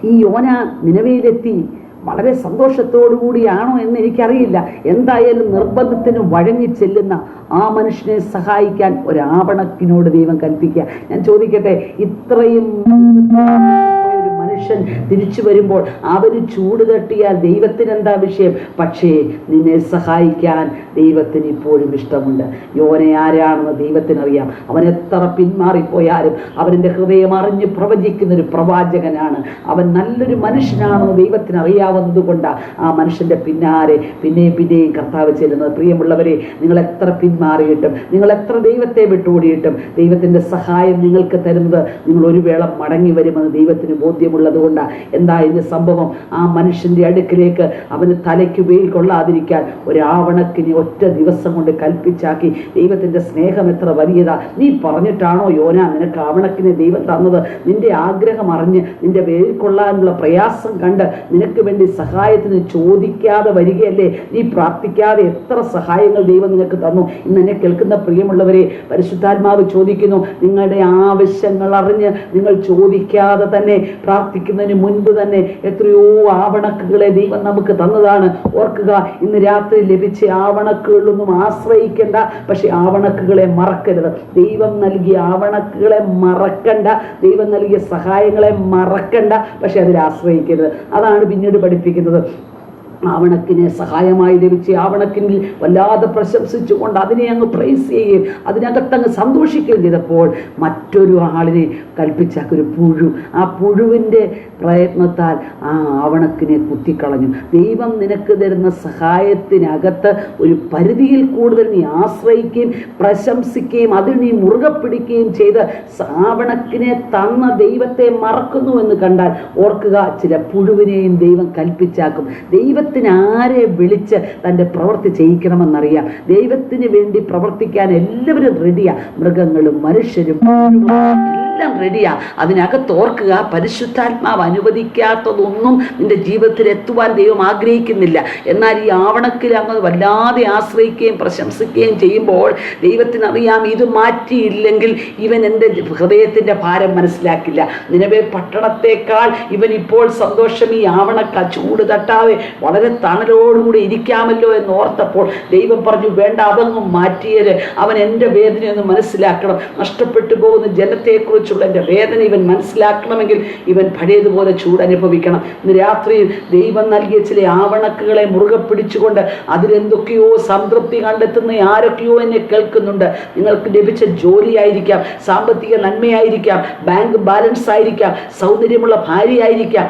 ഈ യോന നിനവയിലെത്തി വളരെ സന്തോഷത്തോടു കൂടിയാണോ എന്ന് എനിക്കറിയില്ല. എന്തായാലും നിർബന്ധത്തിന് വഴങ്ങി ചെല്ലുന്ന ആ മനുഷ്യനെ സഹായിക്കാൻ ഒരാവണക്കിനോട് ദൈവം കൽപ്പിക്കുക. ഞാൻ ചോദിക്കട്ടെ, ഇത്രയും ഒരു മനുഷ്യൻ തിരിച്ചു വരുമ്പോൾ അവന് ചൂട് തട്ടിയാൽ ദൈവത്തിന് എന്താ വിഷയം? പക്ഷേ നിന്നെ സഹായിക്കാൻ ദൈവത്തിന് ഇപ്പോഴും ഇഷ്ടമുണ്ട്. യോന ആരാണെന്ന് ദൈവത്തിനറിയാം. അവൻ എത്ര പിന്മാറിപ്പോയാലും അവൻ്റെ ഹൃദയം അറിഞ്ഞ് പ്രവചിക്കുന്ന ഒരു പ്രവാചകനാണ്. അവൻ നല്ലൊരു മനുഷ്യനാണെന്ന് ദൈവത്തിന് അറിയാവുന്നത് കൊണ്ടാണ് ആ മനുഷ്യൻ്റെ പിന്നാലെ പിന്നെയും കർത്താവ് ചെല്ലുന്നത്. പ്രിയമുള്ളവരെ, നിങ്ങൾ എത്ര പിന്മാറിയിട്ടും, നിങ്ങൾ എത്ര ദൈവത്തെ വിട്ടോടിയിട്ടും, ദൈവത്തിൻ്റെ സഹായം നിങ്ങൾക്ക് തരുന്നത് നിങ്ങൾ ഒരു വേള മടങ്ങി വരുമെന്ന് ദൈവത്തിന് ബോധ്യമുള്ളത് കൊണ്ടാണ്. എന്താ ഇതിന്റെ സംഭവം? ആ മനുഷ്യന്റെ അടുക്കിലേക്ക് അവന് തലയ്ക്ക് വെയിൽ കൊള്ളാതിരിക്കാൻ ഒരാവണക്കിനെ ഒറ്റ ദിവസം കൊണ്ട് കൽപ്പിച്ചാക്കി. ദൈവത്തിന്റെ സ്നേഹം എത്ര വലിയതാ! നീ പറഞ്ഞിട്ടാണോ യോന നിനക്ക് ആവണക്കിനെ ദൈവം തന്നത്? നിന്റെ ആഗ്രഹം അറിഞ്ഞ്, നിന്റെ വെയിൽ കൊള്ളാനുള്ള പ്രയാസം കണ്ട് നിനക്ക് വേണ്ടി സഹായത്തിന് ചോദിക്കാതെ വരികയല്ലേ? നീ പ്രാർത്ഥിക്കാതെ എത്ര സഹായങ്ങൾ ദൈവം നിനക്ക് തന്നു. ഇന്ന് എന്നെ കേൾക്കുന്ന പ്രിയമുള്ളവരെ, പരിശുദ്ധാത്മാവ് ചോദിക്കുന്നു, നിങ്ങളുടെ ആവശ്യങ്ങൾ അറിഞ്ഞ് നിങ്ങൾ ചോദിക്കാതെ തന്നെ പ്രാർത്ഥിക്കുന്നതിന് മുൻപ് തന്നെ എത്രയോ ആവണക്കുകളെ ദൈവം നമുക്ക് തന്നതാണ്. ഓർക്കുക, ഇന്ന് രാത്രി ലഭിച്ച ആവണക്കുകളിലൊന്നും ആശ്രയിക്കേണ്ട. പക്ഷെ ആവണക്കുകളെ മറക്കരുത്. ദൈവം നൽകിയ ആവണക്കുകളെ മറക്കണ്ട. ദൈവം നൽകിയ സഹായങ്ങളെ മറക്കണ്ട. പക്ഷെ അതിൽ ആശ്രയിക്കരുത്. അതാണ് പിന്നീട് പഠിപ്പിക്കുന്നത്. ആവണക്കിനെ സഹായമായി ലഭിച്ച ആവണക്കിനിൽ വല്ലാതെ പ്രശംസിച്ചുകൊണ്ട് അതിനെ അങ്ങ് പ്രൈസ് ചെയ്യുകയും അതിനകത്തങ്ങ് സന്തോഷിക്കുകയും ചെയ്തപ്പോൾ മറ്റൊരു ആളിനെ കൽപ്പിച്ചാക്കൊരു പുഴു, ആ പുഴുവിൻ്റെ പ്രയത്നത്താൽ ആ ആവണക്കിനെ കുത്തിക്കളഞ്ഞു. ദൈവം നിനക്ക് തരുന്ന സഹായത്തിനകത്ത് ഒരു പരിധിയിൽ കൂടുതൽ നീ ആശ്രയിക്കുകയും പ്രശംസിക്കുകയും അതിൽ നീ മുറുകെ പിടിക്കുകയും ചെയ്ത് ആവണക്കിനെ തന്ന ദൈവത്തെ മറക്കുന്നു എന്ന് കണ്ടാൽ ഓർക്കുക, ചില പുഴുവിനെയും ദൈവം കൽപ്പിച്ചാക്കും. ദൈവത്തിന് ആരെ വിളിച്ച് തൻ്റെ പ്രവൃത്തി ചെയ്യിക്കണമെന്നറിയാം. ദൈവത്തിന് വേണ്ടി പ്രവർത്തിക്കാൻ എല്ലാവരും റെഡിയാ. മൃഗങ്ങളും മനുഷ്യരും എല്ലാം റെഡിയാ. അതിനകത്ത് ഓർക്കുക, പരിശുദ്ധാത്മാവ് അനുവദിക്കാത്തതൊന്നും നിന്റെ ജീവിതത്തിൽ എത്തുവാൻ ദൈവം ആഗ്രഹിക്കുന്നില്ല. എന്നാൽ ഈ ആവണക്കിൽ അങ്ങ് വല്ലാതെ ആശ്രയിക്കുകയും പ്രശംസിക്കുകയും ചെയ്യുമ്പോൾ ദൈവത്തിനറിയാം, ഇത് മാറ്റിയില്ലെങ്കിൽ ഇവൻ എൻ്റെ ഹൃദയത്തിൻ്റെ ഭാരം മനസ്സിലാക്കില്ല. നിലവേ പട്ടണത്തേക്കാൾ ഇവൻ ഇപ്പോൾ സന്തോഷം ഈ ആവണക്ക ചൂട് തട്ടാതെ വളരെ തണലോടുകൂടി ഇരിക്കാമല്ലോ എന്ന് ഓർത്തപ്പോൾ ദൈവം പറഞ്ഞു, വേണ്ട, അതൊന്നും മാറ്റിയത്. അവൻ എൻ്റെ വേദനയൊന്ന് മനസ്സിലാക്കണം. നഷ്ടപ്പെട്ടു പോകുന്ന ജനത്തെക്കുറിച്ചുള്ള എൻ്റെ വേദന ഇവൻ മനസ്സിലാക്കണമെങ്കിൽ ഇവൻ പഴയതുപോലെ ചൂടനുഭവിക്കണം. ഇന്ന് രാത്രിയിൽ ദൈവം നൽകിയ ചില ആവണക്കുകളെ മുറുകെ പിടിച്ചുകൊണ്ട് അതിലെന്തൊക്കെയോ സംതൃപ്തി കണ്ടെത്തുന്ന ആരൊക്കെയോ എന്നെ കേൾക്കുന്നുണ്ട്. നിങ്ങൾക്ക് ലഭിച്ച ജോലിയായിരിക്കാം, സാമ്പത്തിക നന്മയായിരിക്കാം, ബാങ്ക് ബാലൻസ് ആയിരിക്കാം, സൗന്ദര്യമുള്ള ഭാര്യയായിരിക്കാം,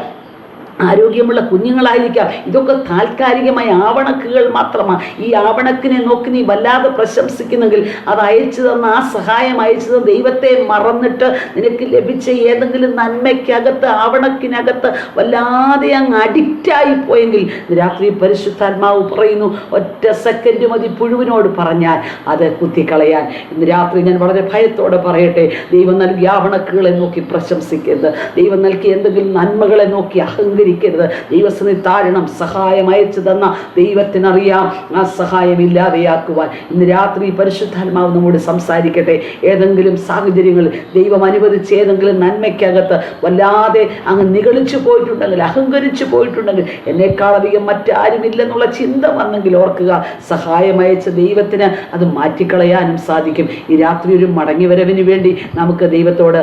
ആരോഗ്യമുള്ള കുഞ്ഞുങ്ങളായിരിക്കാം. ഇതൊക്കെ താൽക്കാലികമായ ആവണക്കുകൾ മാത്രമാണ്. ഈ ആവണക്കിനെ നോക്കി നീ വല്ലാതെ പ്രശംസിക്കുന്നെങ്കിൽ അത് അയച്ചു തന്ന ആ സഹായം അയച്ചു തന്ന ദൈവത്തെ മറന്നിട്ട് നിനക്ക് ലഭിച്ച ഏതെങ്കിലും നന്മയ്ക്കകത്ത് ആവണക്കിനകത്ത് വല്ലാതെ അങ്ങ് അഡിക്റ്റായി പോയെങ്കിൽ രാത്രി പരിശുദ്ധാത്മാവ് പറയുന്നു, ഒറ്റ സെക്കൻഡ് മതി പുഴുവിനോട് പറഞ്ഞാൽ അത് കുത്തിക്കളയാൻ. ഇന്ന് രാത്രി ഞാൻ വളരെ ഭയത്തോടെ പറയട്ടെ, ദൈവം നൽകിയ ആവണക്കുകളെ നോക്കി പ്രശംസിക്കരുത്. ദൈവം നൽകിയ എന്തെങ്കിലും നന്മകളെ നോക്കി അഹങ്കരിക്കരുത്. ദൈവസന്നിധി താഴണം. സഹായം അയച്ചു തന്ന ദൈവത്തിനറിയാം ആ സഹായം ഇല്ലാതെയാക്കുവാൻ. ഇന്ന് രാത്രി പരിശുദ്ധാത്മാവ് നമ്മോട് സംസാരിക്കട്ടെ. ഏതെങ്കിലും സാഹചര്യങ്ങളിൽ ദൈവം അനുവദിച്ച് ഏതെങ്കിലും നന്മയ്ക്കകത്ത് വല്ലാതെ അങ്ങ് നിഗളിച്ചു പോയിട്ടുണ്ടെങ്കിൽ, അഹങ്കരിച്ചു പോയിട്ടുണ്ടെങ്കിൽ, എന്നേക്കാളധികം മറ്റാരുമില്ലെന്നുള്ള ചിന്ത വന്നെങ്കിൽ ഓർക്കുക, സഹായം അയച്ച ദൈവത്തിന് അത് മാറ്റിക്കളയാനും സാധിക്കും. ഈ രാത്രി ഒരു മടങ്ങിവരവിന് വേണ്ടി നമുക്ക് ദൈവത്തോട്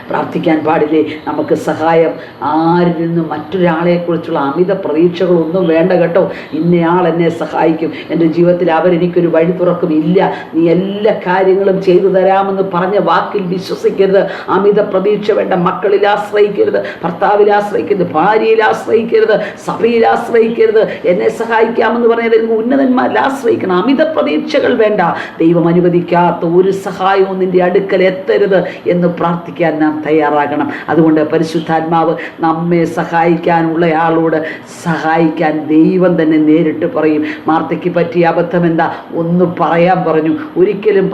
പ്രാർത്ഥിക്കാൻ പാടില്ലേ? നമുക്ക് സഹായം ആരിൽ നിന്നും മറ്റൊരാളെക്കുറിച്ചുള്ള അമിത പ്രതീക്ഷകളൊന്നും വേണ്ട കേട്ടോ. ഇന്നയാൾ എന്നെ സഹായിക്കും, എൻ്റെ ജീവിതത്തിൽ അവരെനിക്കൊരു വഴി തുറക്കും. ഇല്ല, നീ എല്ലാ കാര്യങ്ങളും ചെയ്തു തരാമെന്ന് പറഞ്ഞ വാക്കിൽ വിശ്വസിക്കരുത്. അമിത പ്രതീക്ഷ വേണ്ട. മക്കളിൽ ആശ്രയിക്കരുത്, ഭർത്താവിൽ ആശ്രയിക്കരുത്, ഭാര്യയിൽ ആശ്രയിക്കരുത്, സഭയിൽ ആശ്രയിക്കരുത്. എന്നെ സഹായിക്കാമെന്ന് പറഞ്ഞാൽ എനിക്ക് ഉന്നതന്മാരിൽ ആശ്രയിക്കണം. അമിത പ്രതീക്ഷകൾ വേണ്ട. ദൈവം അനുവദിക്കാത്ത ഒരു സഹായവും നിൻ്റെ അടുക്കൽ എത്തരുത് എന്ന് പ്രാർത്ഥിക്കാൻ നാം തയ്യാറാകണം. അതുകൊണ്ട് പരിശുദ്ധാത്മാവ് നമ്മെ സഹായിക്കാനുള്ളയാളോട് സഹായിക്കാൻ ദൈവം തന്നെ നേരിട്ട് പറയും. മാർത്തയ്ക്ക് പറ്റിയ അബദ്ധം എന്താ? ഒന്ന് പറയാൻ പറഞ്ഞു. ഒരിക്കലും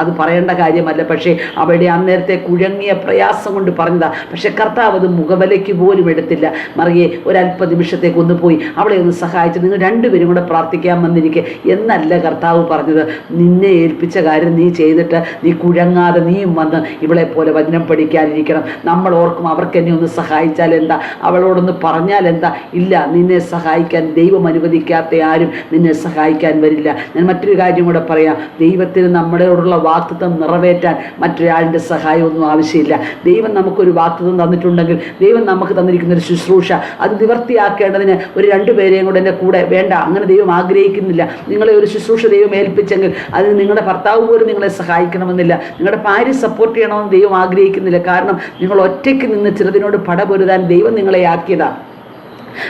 അത് പറയേണ്ട കാര്യമല്ല. പക്ഷേ അവിടെ അന്നേരത്തെ കുഴങ്ങിയ പ്രയാസം കൊണ്ട് പറഞ്ഞതാ. പക്ഷെ കർത്താവ് അത് മുഖവിലയ്ക്ക് പോലും എടുത്തില്ല. മറിയെ ഒരല്പ നിമിഷത്തേക്ക് ഒന്ന് പോയി അവളെ ഒന്ന് സഹായിച്ച് നിങ്ങൾ രണ്ടുപേരും കൂടെ പ്രാർത്ഥിക്കാൻ വന്നിരിക്കുക എന്നല്ല കർത്താവ് പറഞ്ഞത്. നിന്നെ ഏൽപ്പിച്ച കാര്യം നീ ചെയ്തിട്ട് നീ കുഴങ്ങാതെ നീയും വന്ന് ഇവളെ പോലെ വചനം പഠിക്കാനിരിക്കണം. നമ്മൾ ഓർക്കും അവർക്ക് എന്നെ ഒന്ന് സഹായിച്ചാൽ എന്താ, അവളോടൊന്ന് പറഞ്ഞാൽ എന്താ. ഇല്ല, നിന്നെ സഹായിക്കാൻ ദൈവം അനുവദിക്കാത്ത ആരും നിന്നെ സഹായിക്കാൻ വരില്ല. ഞാൻ മറ്റൊരു കാര്യം കൂടെ പറയാം. ദൈവത്തിന് നമ്മളോടുള്ള വാഗ്ദത്തം നിറവേറ്റാൻ മറ്റൊരാളിൻ്റെ സഹായമൊന്നും ആവശ്യമില്ല. ദൈവം നമുക്കൊരു വാഗ്ദത്തം തന്നിട്ടുണ്ടെങ്കിൽ, ദൈവം നമുക്ക് തന്നിരിക്കുന്ന ഒരു ശുശ്രൂഷ അത് നിവർത്തിയാക്കേണ്ടതിന് ഒരു രണ്ടുപേരെയും കൂടെ എൻ്റെ കൂടെ വേണ്ട. അങ്ങനെ ദൈവം ആഗ്രഹിക്കുന്നില്ല. നിങ്ങളെ ഒരു ശുശ്രൂഷ ദൈവം ഏൽപ്പിച്ചെങ്കിൽ അതിന് നിങ്ങളുടെ ഭർത്താവ് പോലും നിങ്ങളെ സഹായിക്കണമെന്നില്ല, നിങ്ങളുടെ ഭാര്യ സപ്പോർട്ട് ചെയ്യണമെന്ന് ദൈവം ആഗ്രഹിക്കുന്നില്ല. കാരണം നിങ്ങൾ ഒറ്റയ്ക്ക് നിന്ന് ചിലതിനോട് പടപൊരുതാൻ ദൈവം നിങ്ങളെ ആക്കിയതാണ്.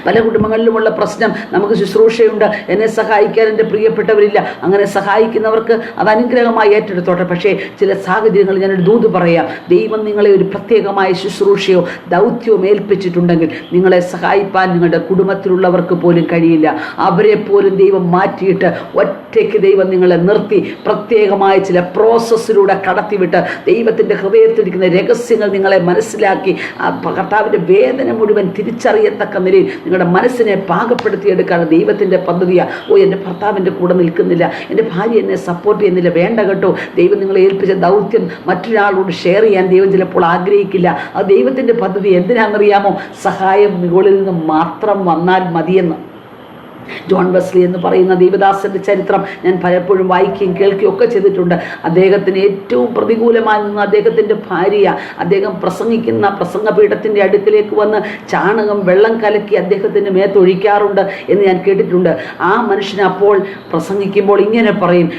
പല കുടുംബങ്ങളിലുമുള്ള പ്രശ്നം, നമുക്ക് ശുശ്രൂഷയുണ്ട്, എന്നെ സഹായിക്കാൻ എൻ്റെ പ്രിയപ്പെട്ടവരില്ല. അങ്ങനെ സഹായിക്കുന്നവർക്ക് അത് അനുഗ്രഹമായി ഏറ്റെടുത്തോട്ടെ. പക്ഷേ ചില സാഹചര്യങ്ങളിൽ ഞാനൊരു ദൂത് പറയാം. ദൈവം നിങ്ങളെ ഒരു പ്രത്യേകമായ ശുശ്രൂഷയോ ദൗത്യവും ഏൽപ്പിച്ചിട്ടുണ്ടെങ്കിൽ നിങ്ങളെ സഹായിപ്പാൻ നിങ്ങളുടെ കുടുംബത്തിലുള്ളവർക്ക് പോലും കഴിയില്ല. അവരെ പോലും ദൈവം മാറ്റിയിട്ട് ഒറ്റയ്ക്ക് ദൈവം നിങ്ങളെ നിർത്തി പ്രത്യേകമായ ചില പ്രോസസ്സിലൂടെ കടത്തിവിട്ട് ദൈവത്തിൻ്റെ ഹൃദയത്തിലിരിക്കുന്ന രഹസ്യങ്ങൾ നിങ്ങളെ മനസ്സിലാക്കി കർത്താവിൻ്റെ വേദന മുഴുവൻ തിരിച്ചറിയത്തക്ക നിലയിൽ നിങ്ങളുടെ മനസ്സിനെ പാകപ്പെടുത്തിയെടുക്കാണ് ദൈവത്തിൻ്റെ പദ്ധതിയാണ്. എൻ്റെ ഭർത്താവിൻ്റെ കൂടെ നിൽക്കുന്നില്ല, എൻ്റെ ഭാര്യ എന്നെ സപ്പോർട്ട് ചെയ്യുന്നില്ല. വേണ്ട കേട്ടോ. ദൈവം നിങ്ങളെ ഏൽപ്പിച്ച ദൗത്യം മറ്റൊരാളോട് ഷെയർ ചെയ്യാൻ ദൈവം ചിലപ്പോൾ ആഗ്രഹിക്കില്ല. ആ ദൈവത്തിൻ്റെ പദ്ധതി എന്തിനാണെന്നറിയാമോ? സഹായം മുകളിൽ നിന്ന് മാത്രം വന്നാൽ മതിയെന്ന്. ജോൺ വെസ്ലി എന്ന് പറയുന്ന ദൈവദാസൻ്റെ ചരിത്രം ഞാൻ പലപ്പോഴും വായിക്കുകയും കേൾക്കുകയും ഒക്കെ ചെയ്തിട്ടുണ്ട്. അദ്ദേഹത്തിന് ഏറ്റവും പ്രതികൂലമായി നിന്ന് അദ്ദേഹത്തിൻ്റെ ഭാര്യ, അദ്ദേഹം പ്രസംഗിക്കുന്ന പ്രസംഗപീഠത്തിൻ്റെ അടുക്കിലേക്ക് വന്ന് ചാണകം വെള്ളം കലക്കി അദ്ദേഹത്തിൻ്റെ മേത്തൊഴിക്കാറുണ്ട് എന്ന് ഞാൻ കേട്ടിട്ടുണ്ട്. ആ മനുഷ്യൻ അപ്പോൾ പ്രസംഗിക്കുമ്പോൾ ഇങ്ങനെ പറയും,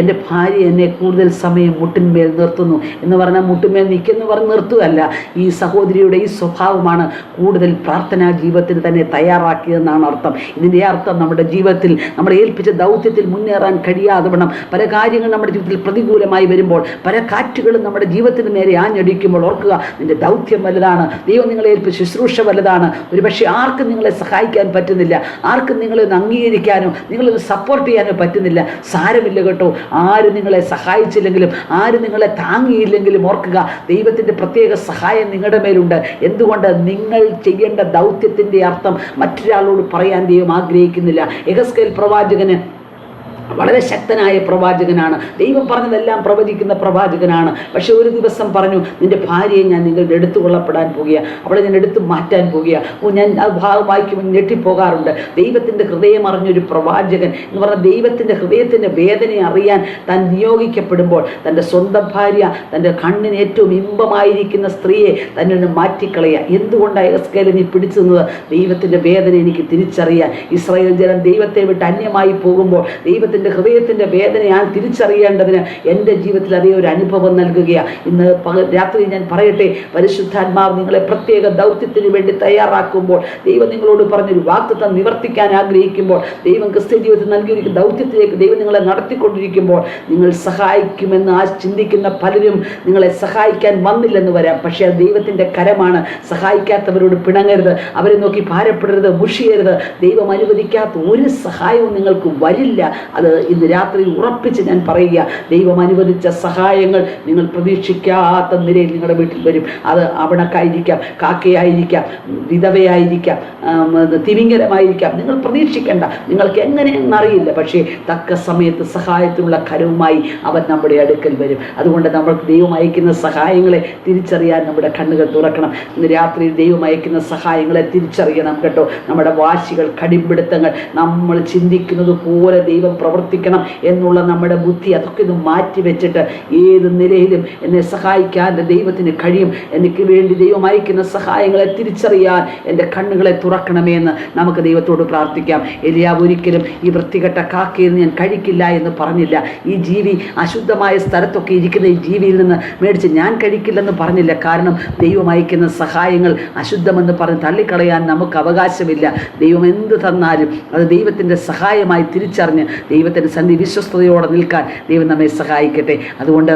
എൻ്റെ ഭാര്യ എന്നെ കൂടുതൽ സമയം മുട്ടിന്മേൽ നിർത്തുന്നു എന്ന് പറഞ്ഞാൽ മുട്ടിന്മേൽ നിൽക്കുന്നു പറഞ്ഞ് നിർത്തുകയല്ല. ഈ സഹോദരിയുടെ ഈ സ്വഭാവമാണ് കൂടുതൽ പ്രാർത്ഥനാ ജീവിതത്തിന് തന്നെ തയ്യാറാക്കിയതെന്നാണ് അർത്ഥം. ഇതിൻ്റെ അർത്ഥം നമ്മുടെ ജീവിതത്തിൽ നമ്മൾ ഏൽപ്പിച്ച ദൗത്യത്തിൽ മുന്നേറാൻ കഴിയാതെ വണ്ണം പല കാര്യങ്ങൾ നമ്മുടെ ജീവിതത്തിൽ പ്രതികൂലമായി വരുമ്പോൾ, പല കാറ്റുകളും നമ്മുടെ ജീവിതത്തിന് നേരെ ആഞ്ഞടിക്കുമ്പോൾ ഓർക്കുക, നിന്റെ ദൗത്യം വലുതാണ്, ദൈവം നിങ്ങളെ ഏൽപ്പിച്ച ശുശ്രൂഷ വലുതാണ്. ഒരു പക്ഷേ ആർക്കും നിങ്ങളെ സഹായിക്കാൻ പറ്റുന്നില്ല, ആർക്കും നിങ്ങളെ ഒന്ന് അംഗീകരിക്കാനോ നിങ്ങളൊന്ന് സപ്പോർട്ട് ചെയ്യാനോ പറ്റുന്നില്ല. സാരമില്ല കേട്ടോ. ആര് നിങ്ങളെ സഹായിച്ചില്ലെങ്കിലും, ആര് നിങ്ങളെ താങ്ങിയില്ലെങ്കിലും ഓർക്കുക, ദൈവത്തിൻ്റെ പ്രത്യേക സഹായം നിങ്ങളുടെ മേലുണ്ട്. എന്തുകൊണ്ട്? നിങ്ങൾ ചെയ്യേണ്ട ദൗത്യത്തിൻ്റെ അർത്ഥം മറ്റൊരാളോട് പറയാൻ ദൈവം ആഗ്രഹിക്കുന്നില്ല. യെഹെസ്കേൽ പ്രവാചകന് വളരെ ശക്തനായ പ്രവാചകനാണ്. ദൈവം പറഞ്ഞതെല്ലാം പ്രവചിക്കുന്ന പ്രവാചകനാണ്. പക്ഷെ ഒരു ദിവസം പറഞ്ഞു, നിന്റെ ഭാര്യയെ ഞാൻ നിങ്ങളുടെ എടുത്തു കൊള്ളപ്പെടാൻ പോകുകയാണ്, അവളെ ഞാൻ എടുത്തു മാറ്റാൻ പോകുകയാണ്. ഞാൻ ആ ഭാഗം വായിക്കുമ്പോൾ ഞെട്ടിപ്പോകാറുണ്ട്. ദൈവത്തിൻ്റെ ഹൃദയം അറിഞ്ഞൊരു പ്രവാചകൻ എന്ന് പറഞ്ഞാൽ ദൈവത്തിൻ്റെ ഹൃദയത്തിൻ്റെ വേദനയെ അറിയാൻ താൻ നിയോഗിക്കപ്പെടുമ്പോൾ തൻ്റെ സ്വന്തം ഭാര്യ, തൻ്റെ കണ്ണിന് ഏറ്റവും ഇമ്പമായിരിക്കുന്ന സ്ത്രീയെ തന്നെ മാറ്റിക്കളയുക. എന്തുകൊണ്ടാണ് യെഹെസ്കേൽ നീ പിടിച്ചു നിന്നത്? ദൈവത്തിൻ്റെ വേദന എനിക്ക് തിരിച്ചറിയാൻ. ഇസ്രായേൽ ജനം ദൈവത്തെ വിട്ട് അന്യമായി പോകുമ്പോൾ ദൈവത്തിൻ്റെ ദൈവത്തിൻ്റെ ഹൃദയത്തിൻ്റെ വേദന ഞാൻ തിരിച്ചറിയേണ്ടതിന് എൻ്റെ ജീവിതത്തിൽ അതേ ഒരു അനുഭവം നൽകുകയാണ്. ഇന്ന് രാത്രി ഞാൻ പറയട്ടെ, പരിശുദ്ധാത്മാവ് നിങ്ങളെ പ്രത്യേക ദൗത്യത്തിന് വേണ്ടി തയ്യാറാക്കുമ്പോൾ, ദൈവം നിങ്ങളോട് പറഞ്ഞൊരു വാഗ്ദത്തം നിവർത്തിക്കാൻ ആഗ്രഹിക്കുമ്പോൾ, ദൈവം ക്രിസ്ത്യ ജീവിതത്തിൽ നൽകിയിരിക്കുന്ന ദൗത്യത്തിലേക്ക് ദൈവം നിങ്ങളെ നടത്തിക്കൊണ്ടിരിക്കുമ്പോൾ, നിങ്ങൾ സഹായിക്കുമെന്ന് ചിന്തിക്കുന്ന പലരും നിങ്ങളെ സഹായിക്കാൻ വന്നില്ലെന്ന് വരാം. പക്ഷേ അത് ദൈവത്തിൻ്റെ കരമാണ്. സഹായിക്കാത്തവരോട് പിണങ്ങരുത്, അവരെ നോക്കി ഭാരപ്പെടരുത്, മുഷിയരുത്. ദൈവം അനുവദിക്കാത്ത ഒരു സഹായവും നിങ്ങൾക്ക് വരില്ല. അത് ഇന്ന് രാത്രി ഉറപ്പിച്ച് ഞാൻ പറയുക. ദൈവം അനുവദിച്ച സഹായങ്ങൾ നിങ്ങൾ പ്രതീക്ഷിക്കാത്ത നിലയിൽ നിങ്ങളുടെ വീട്ടിൽ വരും. അത് അവിണക്കായിരിക്കാം, കാക്കയായിരിക്കാം, വിധവയായിരിക്കാം, തിമിംഗലമായിരിക്കാം. നിങ്ങൾ പ്രതീക്ഷിക്കേണ്ട, നിങ്ങൾക്ക് എങ്ങനെയെന്നറിയില്ല. പക്ഷേ തക്ക സമയത്ത് സഹായത്തിനുള്ള കരവുമായി അവൻ നമ്മുടെ അടുക്കൽ വരും. അതുകൊണ്ട് നമ്മൾക്ക് ദൈവം അയക്കുന്ന സഹായങ്ങളെ തിരിച്ചറിയാൻ നമ്മുടെ കണ്ണുകൾ തുറക്കണം. ഇന്ന് രാത്രി ദൈവം അയക്കുന്ന സഹായങ്ങളെ തിരിച്ചറിയണം കേട്ടോ. നമ്മുടെ വാശികൾ, കടിപിടുത്തങ്ങൾ, നമ്മൾ ചിന്തിക്കുന്നത് പോലെ ദൈവം പ്രവർത്തിക്കണം എന്നുള്ള നമ്മുടെ ബുദ്ധി, അതൊക്കെ ഒന്ന് മാറ്റി വെച്ചിട്ട് ഏത് നിലയിലും എന്നെ സഹായിക്കാൻ എൻ്റെ ദൈവത്തിന് കഴിയും, എനിക്ക് വേണ്ടി ദൈവം അയക്കുന്ന സഹായങ്ങളെ തിരിച്ചറിയാൻ എൻ്റെ കണ്ണുകളെ തുറക്കണമെന്ന് നമുക്ക് ദൈവത്തോട് പ്രാർത്ഥിക്കാം. എലിയാവ് ഒരിക്കലും ഈ വൃത്തികെട്ട കാക്കയിൽ ഞാൻ കഴിക്കില്ല എന്ന് പറഞ്ഞില്ല. ഈ ജീവി അശുദ്ധമായ സ്ഥലത്തൊക്കെ ഇരിക്കുന്ന ഈ ജീവിയിൽ നിന്ന് മേടിച്ച് ഞാൻ കഴിക്കില്ലെന്ന് പറഞ്ഞില്ല. കാരണം ദൈവം അയക്കുന്ന സഹായങ്ങൾ അശുദ്ധമെന്ന് പറഞ്ഞ് തള്ളിക്കളയാൻ നമുക്ക് അവകാശമില്ല. ദൈവം എന്ത് തന്നാലും അത് ദൈവത്തിൻ്റെ സഹായമായി തിരിച്ചറിഞ്ഞ് ദൈവത്തിൻ്റെ സന്നിധി വിശ്വസ്തയോടെ നിൽക്കാൻ ദൈവം നമ്മെ സഹായിക്കട്ടെ. അതുകൊണ്ട്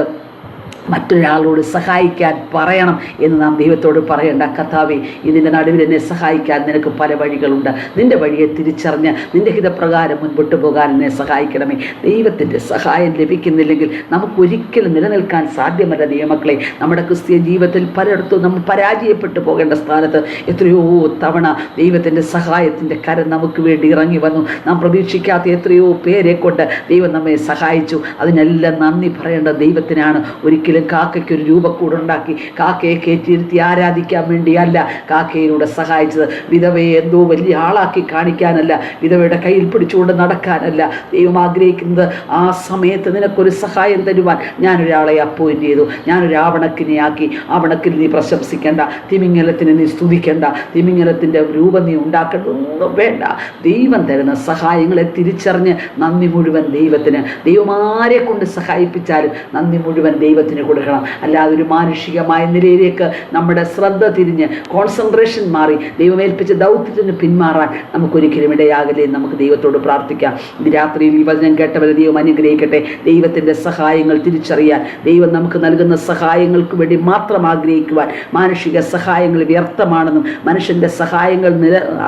മറ്റൊരാളോട് സഹായിക്കാൻ പറയണം എന്ന് നാം ദൈവത്തോട് പറയേണ്ട. കർത്താവേ, ഇതിൻ്റെ നടുവിൽ എന്നെ സഹായിക്കാൻ നിനക്ക് പല വഴികളുണ്ട്. നിൻ്റെ വഴിയെ തിരിച്ചറിഞ്ഞ് നിൻ്റെ ഹിതപ്രകാരം മുൻപോട്ട് പോകാൻ എന്നെ സഹായിക്കണമേ. ദൈവത്തിൻ്റെ സഹായം ലഭിക്കുന്നില്ലെങ്കിൽ നമുക്കൊരിക്കലും നിലനിൽക്കാൻ സാധ്യമല്ല. ദൈവമക്കളെ, നമ്മുടെ ക്രിസ്തീയ ജീവിതത്തിൽ പലയിടത്തും നമ്മൾ പരാജയപ്പെട്ടു പോകേണ്ട സ്ഥാനത്ത് എത്രയോ തവണ ദൈവത്തിൻ്റെ സഹായത്തിൻ്റെ കരം നമുക്ക് വേണ്ടി ഇറങ്ങി വന്നു. നാം പ്രതീക്ഷിക്കാത്ത എത്രയോ പേരെ കൊണ്ട് ദൈവം നമ്മെ സഹായിച്ചു. അതിനെല്ലാം നന്ദി പറയേണ്ട ദൈവത്തിനാണ്. ഒരിക്കലും കാക്കയ്ക്കൊരു രൂപക്കൂടുണ്ടാക്കി കാക്കയെ കയറ്റിയിരുത്തി ആരാധിക്കാൻ വേണ്ടിയല്ല കാക്കയിലൂടെ സഹായിച്ചത്. വിധവയെ എന്തോ വലിയ ആളാക്കി കാണിക്കാനല്ല, വിധവയുടെ കയ്യിൽ പിടിച്ചുകൊണ്ട് നടക്കാനല്ല. ദൈവം ആഗ്രഹിക്കുന്നത് ആ സമയത്ത് നിനക്കൊരു സഹായം തരുവാൻ ഞാനൊരാളെ അപ്പോയിൻ്റ് ചെയ്തു, ഞാനൊരു ആവണക്കിനെ ആക്കി. ആവണക്കിന് നീ പ്രശംസിക്കേണ്ട, തിമിംഗലത്തിന് നീ സ്തുതിക്കേണ്ട, തിമിംഗലത്തിൻ്റെ രൂപം നീ ഉണ്ടാക്കേണ്ട, ഒന്നും വേണ്ട. ദൈവം തരുന്ന സഹായങ്ങളെ തിരിച്ചറിഞ്ഞ് നന്ദി മുഴുവൻ ദൈവത്തിന്. ദൈവം ആരെ കൊണ്ട് സഹായിപ്പിച്ചാലും നന്ദി മുഴുവൻ ദൈവത്തിന് കൊടുക്കണം. അല്ലാതെ ഒരു മാനുഷികമായ നിലയിലേക്ക് നമ്മുടെ ശ്രദ്ധ തിരിഞ്ഞ് കോൺസെൻട്രേഷൻ മാറി ദൈവമേൽപ്പിച്ച ദൗത്യത്തിന് പിന്മാറാൻ നമുക്കൊരിക്കലും ഇടയാകില്ലേ. നമുക്ക് ദൈവത്തോട് പ്രാർത്ഥിക്കാം. ഇന്ന് രാത്രിയിൽ ഈ വചനം കേട്ടവരെ ദൈവം അനുഗ്രഹിക്കട്ടെ. ദൈവത്തിൻ്റെ സഹായങ്ങൾ തിരിച്ചറിയാൻ, ദൈവം നമുക്ക് നൽകുന്ന സഹായങ്ങൾക്ക് വേണ്ടി മാത്രം ആഗ്രഹിക്കുവാൻ, മാനുഷിക സഹായങ്ങൾ വ്യർത്ഥമാണെന്നും മനുഷ്യൻ്റെ സഹായങ്ങൾ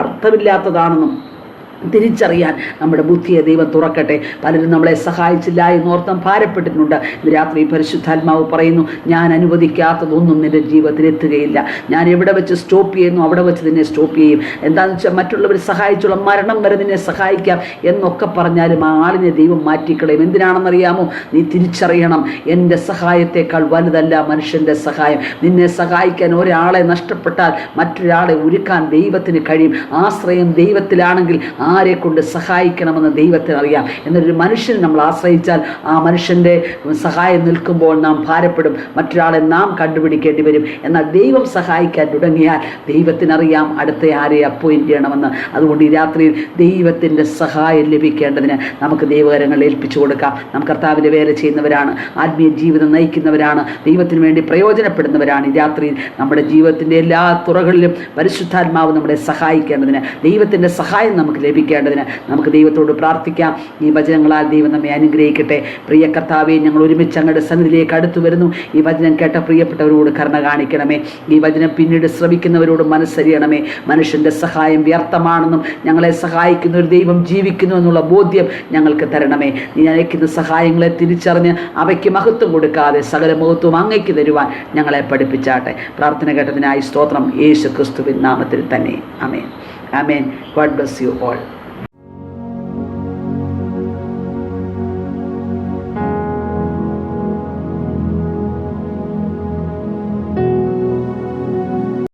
അർത്ഥമില്ലാത്തതാണെന്നും തിരിച്ചറിയാൻ നമ്മുടെ ബുദ്ധിയെ ദൈവം തുറക്കട്ടെ. പലരും നമ്മളെ സഹായിച്ചില്ല എന്നോർത്തം ഭാരപ്പെട്ടിട്ടുണ്ട്. ഇന്ന് രാത്രി പരിശുദ്ധാത്മാവ് പറയുന്നു, ഞാൻ അനുവദിക്കാത്തതൊന്നും നിൻ്റെ ജീവിതത്തിൽ എത്തുകയില്ല. ഞാൻ എവിടെ വെച്ച് സ്റ്റോപ്പ് ചെയ്യുന്നു അവിടെ വെച്ച് നിന്നെ സ്റ്റോപ്പ് ചെയ്യും. എന്താണെന്ന് വെച്ചാൽ മറ്റുള്ളവർ സഹായിച്ചുള്ള മരണം വരെ നിന്നെ സഹായിക്കാം എന്നൊക്കെ പറഞ്ഞാലും ആ ആളിനെ ദൈവം മാറ്റിക്കളയും. എന്തിനാണെന്നറിയാമോ? നീ തിരിച്ചറിയണം, എൻ്റെ സഹായത്തെക്കാൾ വലുതല്ല മനുഷ്യൻ്റെ സഹായം. നിന്നെ സഹായിക്കാൻ ഒരാളെ നഷ്ടപ്പെട്ടാൽ മറ്റൊരാളെ ഒരുക്കാൻ ദൈവത്തിന് കഴിയും. ആശ്രയം ദൈവത്തിലാണെങ്കിൽ ആരെ കൊണ്ട് സഹായിക്കണമെന്ന് ദൈവത്തിന് അറിയാം. എന്നൊരു മനുഷ്യനെ നമ്മൾ ആശ്രയിച്ചാൽ ആ മനുഷ്യൻ്റെ സഹായം നിൽക്കുമ്പോൾ നാം ഭാരപ്പെടും, മറ്റൊരാളെ നാം കണ്ടുപിടിക്കേണ്ടി വരും. എന്നാൽ ദൈവം സഹായിക്കാൻ തുടങ്ങിയാൽ ദൈവത്തിനറിയാം അടുത്ത ആരെ അപ്പോയിൻ്റ് ചെയ്യണമെന്ന്. അതുകൊണ്ട് ഈ രാത്രിയിൽ ദൈവത്തിൻ്റെ സഹായം ലഭിക്കേണ്ടതിന് നമുക്ക് ദൈവകരങ്ങൾ ഏൽപ്പിച്ചു കൊടുക്കാം. നാം കർത്താവിൻ്റെ വേല ചെയ്യുന്നവരാണ്, ആത്മീയ ജീവിതം നയിക്കുന്നവരാണ്, ദൈവത്തിന് വേണ്ടി പ്രയോജനപ്പെടുന്നവരാണ്. ഈ രാത്രിയിൽ നമ്മുടെ ജീവിതത്തിൻ്റെ എല്ലാ തുറകളിലും പരിശുദ്ധാത്മാവ് നമ്മളെ സഹായിക്കേണ്ടതിന്, ദൈവത്തിൻ്റെ സഹായം നമുക്ക് ലഭിക്കേണ്ടതിന് നമുക്ക് ദൈവത്തോട് പ്രാർത്ഥിക്കാം. ഈ വചനങ്ങളാൽ ദൈവം നമ്മെ അനുഗ്രഹിക്കട്ടെ. പ്രിയ കർത്താവേ, ഞങ്ങൾ ഒരുമിച്ച് അങ്ങയുടെ സന്നിധിയിലേക്ക് അടുത്തു വരുന്നു. ഈ വചനം കേട്ട പ്രിയപ്പെട്ടവരോട് കരുണ കാണിക്കണമേ. ഈ വചനം പിന്നീട് ശ്രവിക്കുന്നവരോട് മനസ്സറിയണമേ. മനുഷ്യൻ്റെ സഹായം വ്യർത്ഥമാണെന്നും ഞങ്ങളെ സഹായിക്കുന്ന ഒരു ദൈവം ജീവിക്കുന്നു എന്നുള്ള ബോധ്യം ഞങ്ങൾക്ക് തരണമേ. നീ അയക്കുന്ന സഹായങ്ങളെ തിരിച്ചറിഞ്ഞ് അവയ്ക്ക് മഹത്വം കൊടുക്കാതെ സകല മഹത്വം അങ്ങയ്ക്ക് തരുവാൻ ഞങ്ങളെ പഠിപ്പിച്ചാട്ടെ. പ്രാർത്ഥന കേട്ടതിനായി സ്തോത്രം. യേശു ക്രിസ്തുവിൻ നാമത്തിൽ തന്നെ. ആമേൻ. Amen. God bless you all.